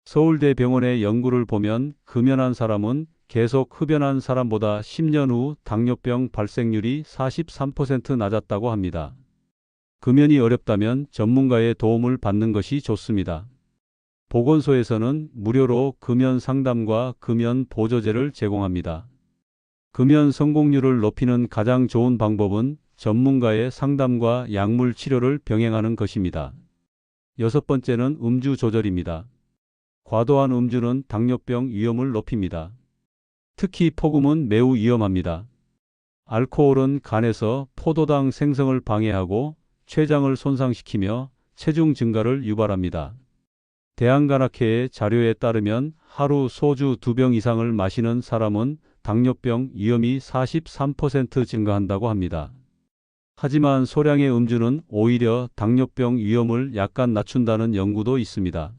서울대병원의 연구를 보면 금연한 사람은 계속 흡연한 사람보다 10년 후 당뇨병 발생률이 43% 낮았다고 합니다. 금연이 어렵다면 전문가의 도움을 받는 것이 좋습니다. 보건소에서는 무료로 금연 상담과 금연 보조제를 제공합니다. 금연 성공률을 높이는 가장 좋은 방법은 전문가의 상담과 약물 치료를 병행하는 것입니다. 여섯 번째는 음주 조절입니다. 과도한 음주는 당뇨병 위험을 높입니다. 특히 폭음은 매우 위험합니다. 알코올은 간에서 포도당 생성을 방해하고 췌장을 손상시키며 체중 증가를 유발합니다. 대한간학회의 자료에 따르면 하루 소주 2병 이상을 마시는 사람은 당뇨병 위험이 43% 증가한다고 합니다. 하지만 소량의 음주는 오히려 당뇨병 위험을 약간 낮춘다는 연구도 있습니다.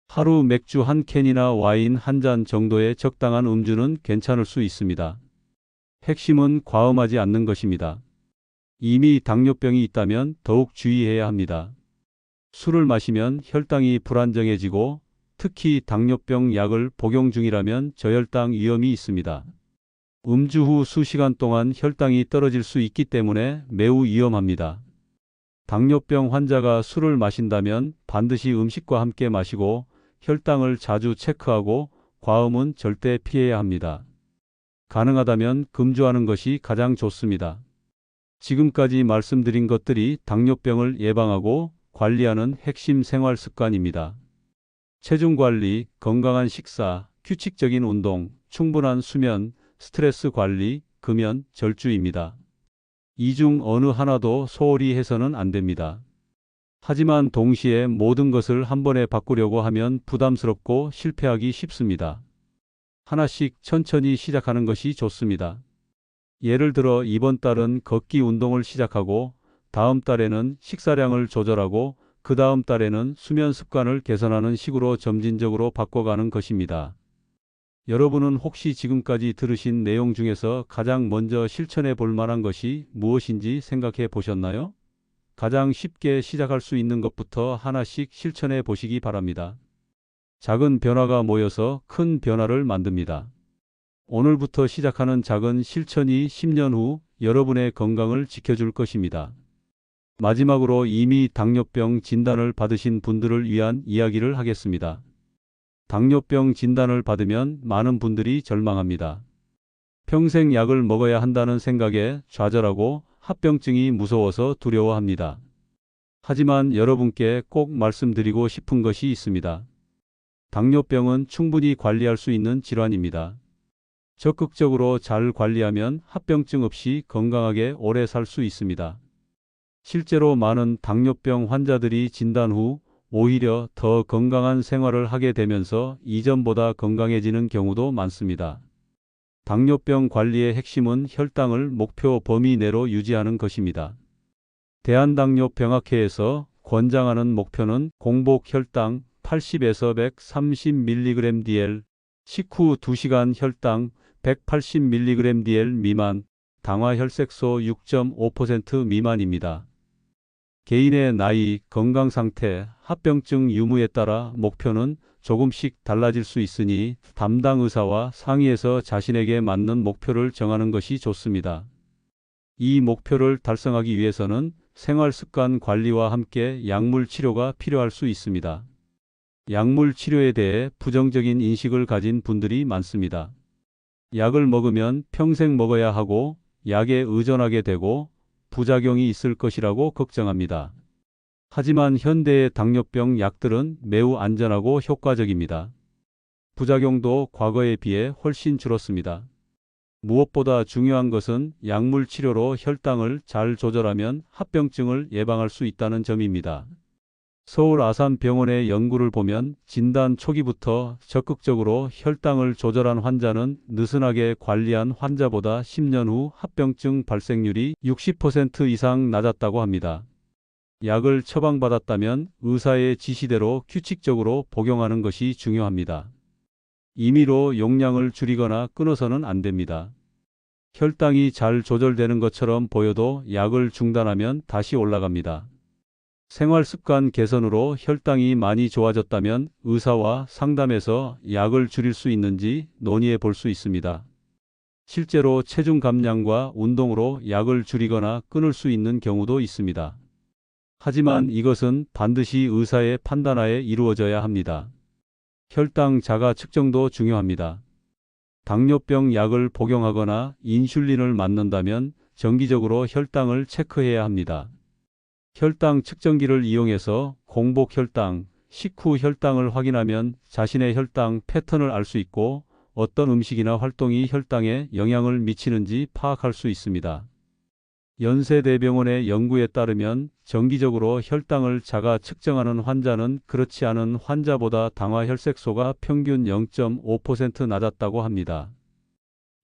하루 맥주 한 캔이나 와인 한 잔 정도의 적당한 음주는 괜찮을 수 있습니다. 핵심은 과음하지 않는 것입니다. 이미 당뇨병이 있다면 더욱 주의해야 합니다. 술을 마시면 혈당이 불안정해지고 특히 당뇨병 약을 복용 중이라면 저혈당 위험이 있습니다. 음주 후 수시간 동안 혈당이 떨어질 수 있기 때문에 매우 위험합니다. 당뇨병 환자가 술을 마신다면 반드시 음식과 함께 마시고 혈당을 자주 체크하고 과음은 절대 피해야 합니다. 가능하다면 금주하는 것이 가장 좋습니다. 지금까지 말씀드린 것들이 당뇨병을 예방하고 관리하는 핵심 생활 습관입니다. 체중 관리, 건강한 식사, 규칙적인 운동, 충분한 수면, 스트레스 관리, 금연, 절주입니다. 이 중 어느 하나도 소홀히 해서는 안 됩니다. 하지만 동시에 모든 것을 한 번에 바꾸려고 하면 부담스럽고 실패하기 쉽습니다. 하나씩 천천히 시작하는 것이 좋습니다. 예를 들어 이번 달은 걷기 운동을 시작하고 다음 달에는 식사량을 조절하고 그 다음 달에는 수면 습관을 개선하는 식으로 점진적으로 바꿔가는 것입니다. 여러분은 혹시 지금까지 들으신 내용 중에서 가장 먼저 실천해 볼 만한 것이 무엇인지 생각해 보셨나요? 가장 쉽게 시작할 수 있는 것부터 하나씩 실천해 보시기 바랍니다. 작은 변화가 모여서 큰 변화를 만듭니다. 오늘부터 시작하는 작은 실천이 10년 후 여러분의 건강을 지켜줄 것입니다. 마지막으로 이미 당뇨병 진단을 받으신 분들을 위한 이야기를 하겠습니다. 당뇨병 진단을 받으면 많은 분들이 절망합니다. 평생 약을 먹어야 한다는 생각에 좌절하고 합병증이 무서워서 두려워합니다. 하지만 여러분께 꼭 말씀드리고 싶은 것이 있습니다. 당뇨병은 충분히 관리할 수 있는 질환입니다. 적극적으로 잘 관리하면 합병증 없이 건강하게 오래 살 수 있습니다. 실제로 많은 당뇨병 환자들이 진단 후 오히려 더 건강한 생활을 하게 되면서 이전보다 건강해지는 경우도 많습니다. 당뇨병 관리의 핵심은 혈당을 목표 범위 내로 유지하는 것입니다. 대한당뇨병학회에서 권장하는 목표는 공복 혈당 80에서 130mg/dl, 식후 2시간 혈당 180mg/dl 미만, 당화혈색소 6.5% 미만입니다. 개인의 나이, 건강 상태, 합병증 유무에 따라 목표는 조금씩 달라질 수 있으니 담당 의사와 상의해서 자신에게 맞는 목표를 정하는 것이 좋습니다. 이 목표를 달성하기 위해서는 생활 습관 관리와 함께 약물 치료가 필요할 수 있습니다. 약물 치료에 대해 부정적인 인식을 가진 분들이 많습니다. 약을 먹으면 평생 먹어야 하고 약에 의존하게 되고 부작용이 있을 것이라고 걱정합니다. 하지만 현대의 당뇨병 약들은 매우 안전하고 효과적입니다. 부작용도 과거에 비해 훨씬 줄었습니다. 무엇보다 중요한 것은 약물 치료로 혈당을 잘 조절하면 합병증을 예방할 수 있다는 점입니다. 서울 아산병원의 연구를 보면 진단 초기부터 적극적으로 혈당을 조절한 환자는 느슨하게 관리한 환자보다 10년 후 합병증 발생률이 60% 이상 낮았다고 합니다. 약을 처방받았다면 의사의 지시대로 규칙적으로 복용하는 것이 중요합니다. 임의로 용량을 줄이거나 끊어서는 안 됩니다. 혈당이 잘 조절되는 것처럼 보여도 약을 중단하면 다시 올라갑니다. 생활 습관 개선으로 혈당이 많이 좋아졌다면 의사와 상담해서 약을 줄일 수 있는지 논의해 볼 수 있습니다. 실제로 체중 감량과 운동으로 약을 줄이거나 끊을 수 있는 경우도 있습니다. 하지만 이것은 반드시 의사의 판단하에 이루어져야 합니다. 혈당 자가 측정도 중요합니다. 당뇨병 약을 복용하거나 인슐린을 맞는다면 정기적으로 혈당을 체크해야 합니다. 혈당 측정기를 이용해서 공복 혈당, 식후 혈당을 확인하면 자신의 혈당 패턴을 알 수 있고 어떤 음식이나 활동이 혈당에 영향을 미치는지 파악할 수 있습니다. 연세대병원의 연구에 따르면 정기적으로 혈당을 자가 측정하는 환자는 그렇지 않은 환자보다 당화혈색소가 평균 0.5% 낮았다고 합니다.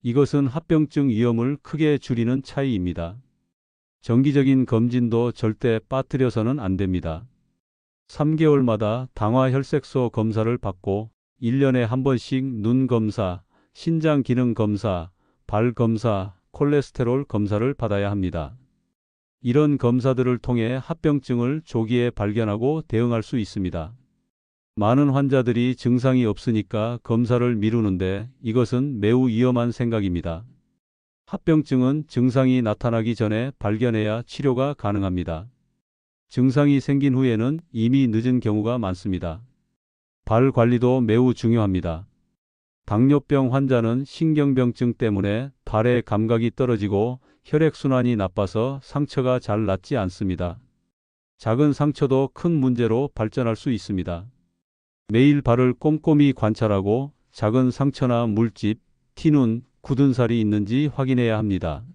이것은 합병증 위험을 크게 줄이는 차이입니다. 정기적인 검진도 절대 빠뜨려서는 안 됩니다. 3개월마다 당화혈색소 검사를 받고 1년에 한 번씩 눈 검사, 신장 기능 검사, 발 검사, 콜레스테롤 검사를 받아야 합니다. 이런 검사들을 통해 합병증을 조기에 발견하고 대응할 수 있습니다. 많은 환자들이 증상이 없으니까 검사를 미루는데 이것은 매우 위험한 생각입니다. 합병증은 증상이 나타나기 전에 발견해야 치료가 가능합니다. 증상이 생긴 후에는 이미 늦은 경우가 많습니다. 발 관리도 매우 중요합니다. 당뇨병 환자는 신경병증 때문에 발의 감각이 떨어지고 혈액순환이 나빠서 상처가 잘 낫지 않습니다. 작은 상처도 큰 문제로 발전할 수 있습니다. 매일 발을 꼼꼼히 관찰하고 작은 상처나 물집, 티눈, 굳은 살이 있는지 확인해야 합니다.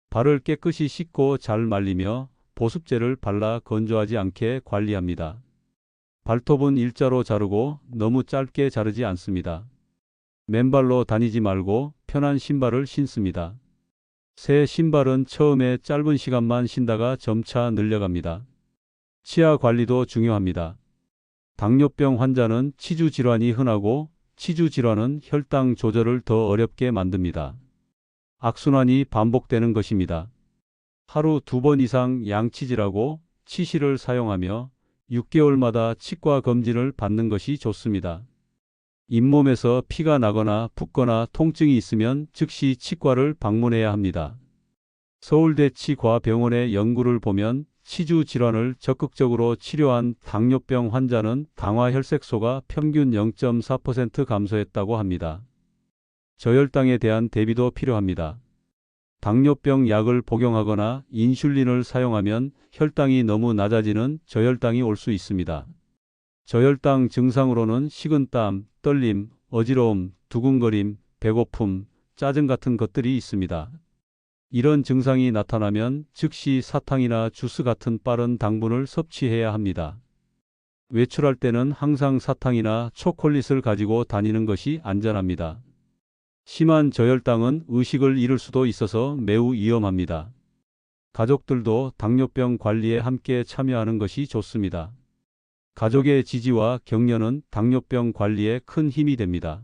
발을 깨끗이 씻고 잘 말리며 보습제를 발라 건조하지 않게 관리합니다. 발톱은 일자로 자르고 너무 짧게 자르지 않습니다. 맨발로 다니지 말고 편한 신발을 신습니다. 새 신발은 처음에 짧은 시간만 신다가 점차 늘려갑니다. 치아 관리도 중요합니다. 당뇨병 환자는 치주 질환이 흔하고 치주 질환은 혈당 조절을 더 어렵게 만듭니다. 악순환이 반복되는 것입니다. 하루 2번 이상 양치질하고 치실을 사용하며 6개월마다 치과 검진을 받는 것이 좋습니다. 잇몸에서 피가 나거나 붓거나 통증이 있으면 즉시 치과를 방문해야 합니다. 서울대 치과병원의 연구를 보면 치주 질환을 적극적으로 치료한 당뇨병 환자는 당화혈색소가 평균 0.4% 감소했다고 합니다. 저혈당에 대한 대비도 필요합니다. 당뇨병 약을 복용하거나 인슐린을 사용하면 혈당이 너무 낮아지는 저혈당이 올 수 있습니다. 저혈당 증상으로는 식은땀, 떨림, 어지러움, 두근거림, 배고픔, 짜증 같은 것들이 있습니다. 이런 증상이 나타나면 즉시 사탕이나 주스 같은 빠른 당분을 섭취해야 합니다. 외출할 때는 항상 사탕이나 초콜릿을 가지고 다니는 것이 안전합니다. 심한 저혈당은 의식을 잃을 수도 있어서 매우 위험합니다. 가족들도 당뇨병 관리에 함께 참여하는 것이 좋습니다. 가족의 지지와 격려는 당뇨병 관리에 큰 힘이 됩니다.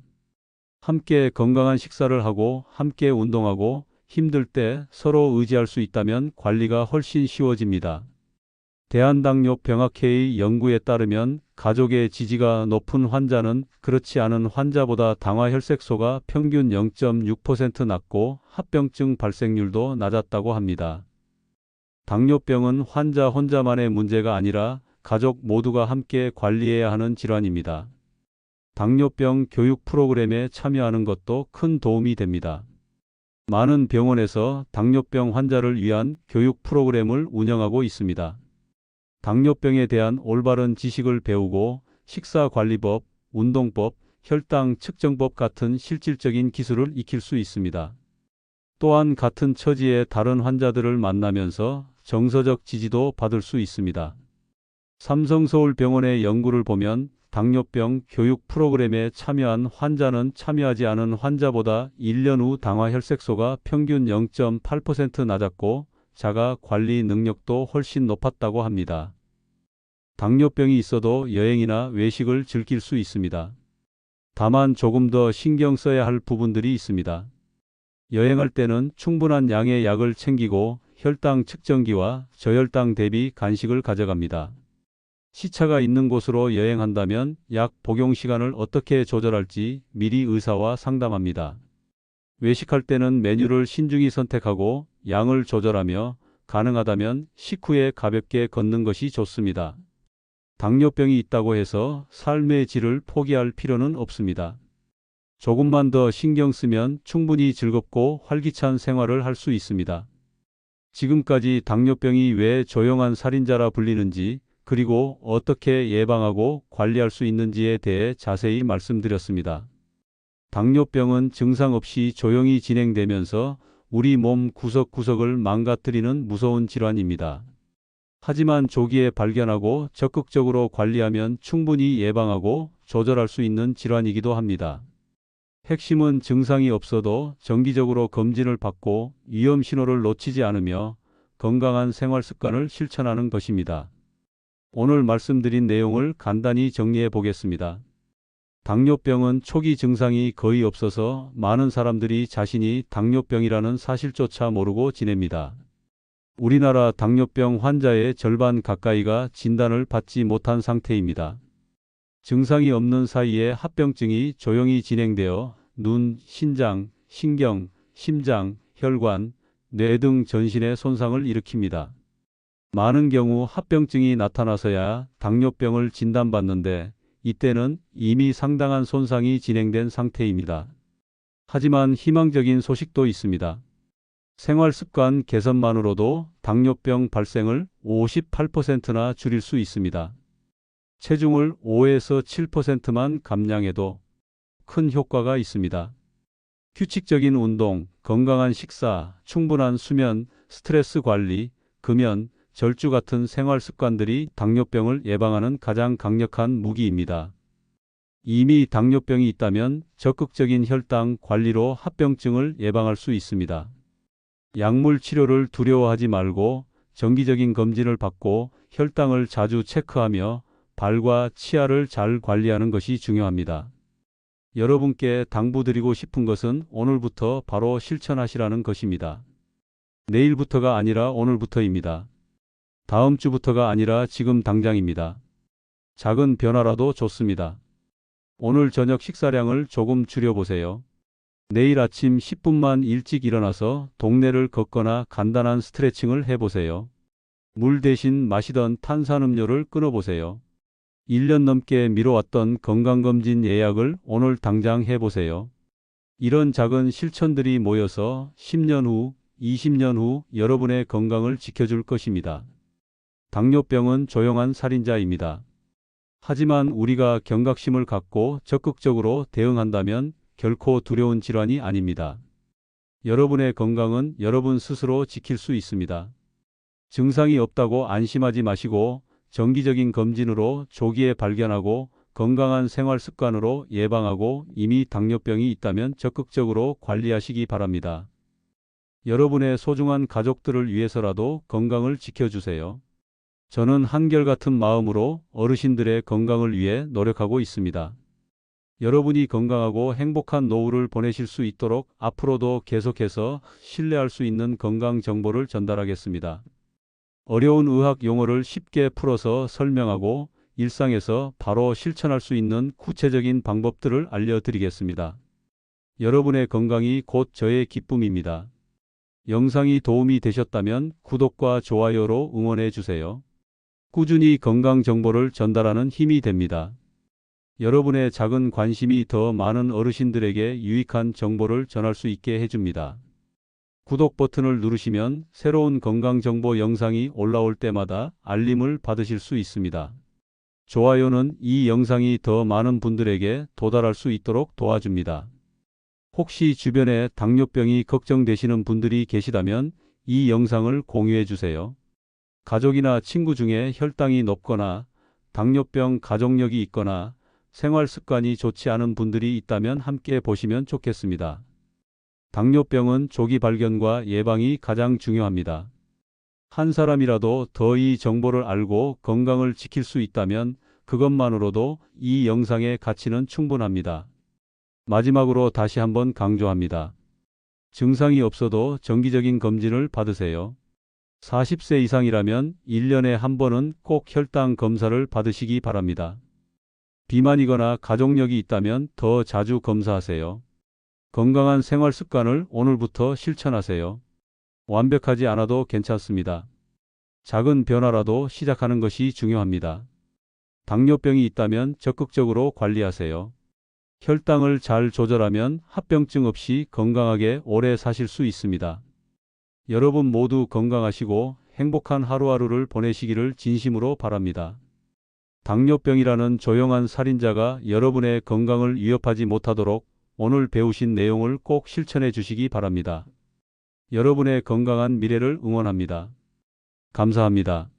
함께 건강한 식사를 하고 함께 운동하고 힘들 때 서로 의지할 수 있다면 관리가 훨씬 쉬워집니다. 대한당뇨병학회의 연구에 따르면 가족의 지지가 높은 환자는 그렇지 않은 환자보다 당화혈색소가 평균 0.6% 낮고 합병증 발생률도 낮았다고 합니다. 당뇨병은 환자 혼자만의 문제가 아니라 가족 모두가 함께 관리해야 하는 질환입니다. 당뇨병 교육 프로그램에 참여하는 것도 큰 도움이 됩니다. 많은 병원에서 당뇨병 환자를 위한 교육 프로그램을 운영하고 있습니다. 당뇨병에 대한 올바른 지식을 배우고 식사관리법, 운동법, 혈당 측정법 같은 실질적인 기술을 익힐 수 있습니다. 또한 같은 처지의 다른 환자들을 만나면서 정서적 지지도 받을 수 있습니다. 삼성서울병원의 연구를 보면 당뇨병 교육 프로그램에 참여한 환자는 참여하지 않은 환자보다 1년 후 당화혈색소가 평균 0.8% 낮았고 자가 관리 능력도 훨씬 높았다고 합니다. 당뇨병이 있어도 여행이나 외식을 즐길 수 있습니다. 다만 조금 더 신경 써야 할 부분들이 있습니다. 여행할 때는 충분한 양의 약을 챙기고 혈당 측정기와 저혈당 대비 간식을 가져갑니다. 시차가 있는 곳으로 여행한다면 약 복용 시간을 어떻게 조절할지 미리 의사와 상담합니다. 외식할 때는 메뉴를 신중히 선택하고 양을 조절하며 가능하다면 식후에 가볍게 걷는 것이 좋습니다. 당뇨병이 있다고 해서 삶의 질을 포기할 필요는 없습니다. 조금만 더 신경 쓰면 충분히 즐겁고 활기찬 생활을 할 수 있습니다. 지금까지 당뇨병이 왜 조용한 살인자라 불리는지 그리고 어떻게 예방하고 관리할 수 있는지에 대해 자세히 말씀드렸습니다. 당뇨병은 증상 없이 조용히 진행되면서 우리 몸 구석구석을 망가뜨리는 무서운 질환입니다. 하지만 조기에 발견하고 적극적으로 관리하면 충분히 예방하고 조절할 수 있는 질환이기도 합니다. 핵심은 증상이 없어도 정기적으로 검진을 받고 위험 신호를 놓치지 않으며 건강한 생활 습관을 실천하는 것입니다. 오늘 말씀드린 내용을 간단히 정리해 보겠습니다. 당뇨병은 초기 증상이 거의 없어서 많은 사람들이 자신이 당뇨병이라는 사실조차 모르고 지냅니다. 우리나라 당뇨병 환자의 절반 가까이가 진단을 받지 못한 상태입니다. 증상이 없는 사이에 합병증이 조용히 진행되어 눈, 신장, 신경, 심장, 혈관, 뇌 등 전신에 손상을 일으킵니다. 많은 경우 합병증이 나타나서야 당뇨병을 진단받는데 이때는 이미 상당한 손상이 진행된 상태입니다. 하지만 희망적인 소식도 있습니다. 생활습관 개선만으로도 당뇨병 발생을 58%나 줄일 수 있습니다. 체중을 5에서 7%만 감량해도 큰 효과가 있습니다. 규칙적인 운동, 건강한 식사, 충분한 수면, 스트레스 관리, 금연, 절주 같은 생활 습관들이 당뇨병을 예방하는 가장 강력한 무기입니다. 이미 당뇨병이 있다면 적극적인 혈당 관리로 합병증을 예방할 수 있습니다. 약물 치료를 두려워하지 말고 정기적인 검진을 받고 혈당을 자주 체크하며 발과 치아를 잘 관리하는 것이 중요합니다. 여러분께 당부드리고 싶은 것은 오늘부터 바로 실천하시라는 것입니다. 내일부터가 아니라 오늘부터입니다. 다음 주부터가 아니라 지금 당장입니다. 작은 변화라도 좋습니다. 오늘 저녁 식사량을 조금 줄여보세요. 내일 아침 10분만 일찍 일어나서 동네를 걷거나 간단한 스트레칭을 해보세요. 물 대신 마시던 탄산음료를 끊어보세요. 1년 넘게 미뤄왔던 건강검진 예약을 오늘 당장 해보세요. 이런 작은 실천들이 모여서 10년 후, 20년 후 여러분의 건강을 지켜줄 것입니다. 당뇨병은 조용한 살인자입니다. 하지만 우리가 경각심을 갖고 적극적으로 대응한다면 결코 두려운 질환이 아닙니다. 여러분의 건강은 여러분 스스로 지킬 수 있습니다. 증상이 없다고 안심하지 마시고 정기적인 검진으로 조기에 발견하고 건강한 생활 습관으로 예방하고 이미 당뇨병이 있다면 적극적으로 관리하시기 바랍니다. 여러분의 소중한 가족들을 위해서라도 건강을 지켜주세요. 저는 한결같은 마음으로 어르신들의 건강을 위해 노력하고 있습니다. 여러분이 건강하고 행복한 노후를 보내실 수 있도록 앞으로도 계속해서 신뢰할 수 있는 건강 정보를 전달하겠습니다. 어려운 의학 용어를 쉽게 풀어서 설명하고 일상에서 바로 실천할 수 있는 구체적인 방법들을 알려드리겠습니다. 여러분의 건강이 곧 저의 기쁨입니다. 영상이 도움이 되셨다면 구독과 좋아요로 응원해 주세요. 꾸준히 건강 정보를 전달하는 힘이 됩니다. 여러분의 작은 관심이 더 많은 어르신들에게 유익한 정보를 전할 수 있게 해줍니다. 구독 버튼을 누르시면 새로운 건강 정보 영상이 올라올 때마다 알림을 받으실 수 있습니다. 좋아요는 이 영상이 더 많은 분들에게 도달할 수 있도록 도와줍니다. 혹시 주변에 당뇨병이 걱정되시는 분들이 계시다면 이 영상을 공유해 주세요. 가족이나 친구 중에 혈당이 높거나 당뇨병 가족력이 있거나 생활 습관이 좋지 않은 분들이 있다면 함께 보시면 좋겠습니다. 당뇨병은 조기 발견과 예방이 가장 중요합니다. 한 사람이라도 더 이 정보를 알고 건강을 지킬 수 있다면 그것만으로도 이 영상의 가치는 충분합니다. 마지막으로 다시 한번 강조합니다. 증상이 없어도 정기적인 검진을 받으세요. 40세 이상이라면 1년에 한 번은 꼭 혈당 검사를 받으시기 바랍니다. 비만이거나 가족력이 있다면 더 자주 검사하세요. 건강한 생활 습관을 오늘부터 실천하세요. 완벽하지 않아도 괜찮습니다. 작은 변화라도 시작하는 것이 중요합니다. 당뇨병이 있다면 적극적으로 관리하세요. 혈당을 잘 조절하면 합병증 없이 건강하게 오래 사실 수 있습니다. 여러분 모두 건강하시고 행복한 하루하루를 보내시기를 진심으로 바랍니다. 당뇨병이라는 조용한 살인자가 여러분의 건강을 위협하지 못하도록 오늘 배우신 내용을 꼭 실천해 주시기 바랍니다. 여러분의 건강한 미래를 응원합니다. 감사합니다.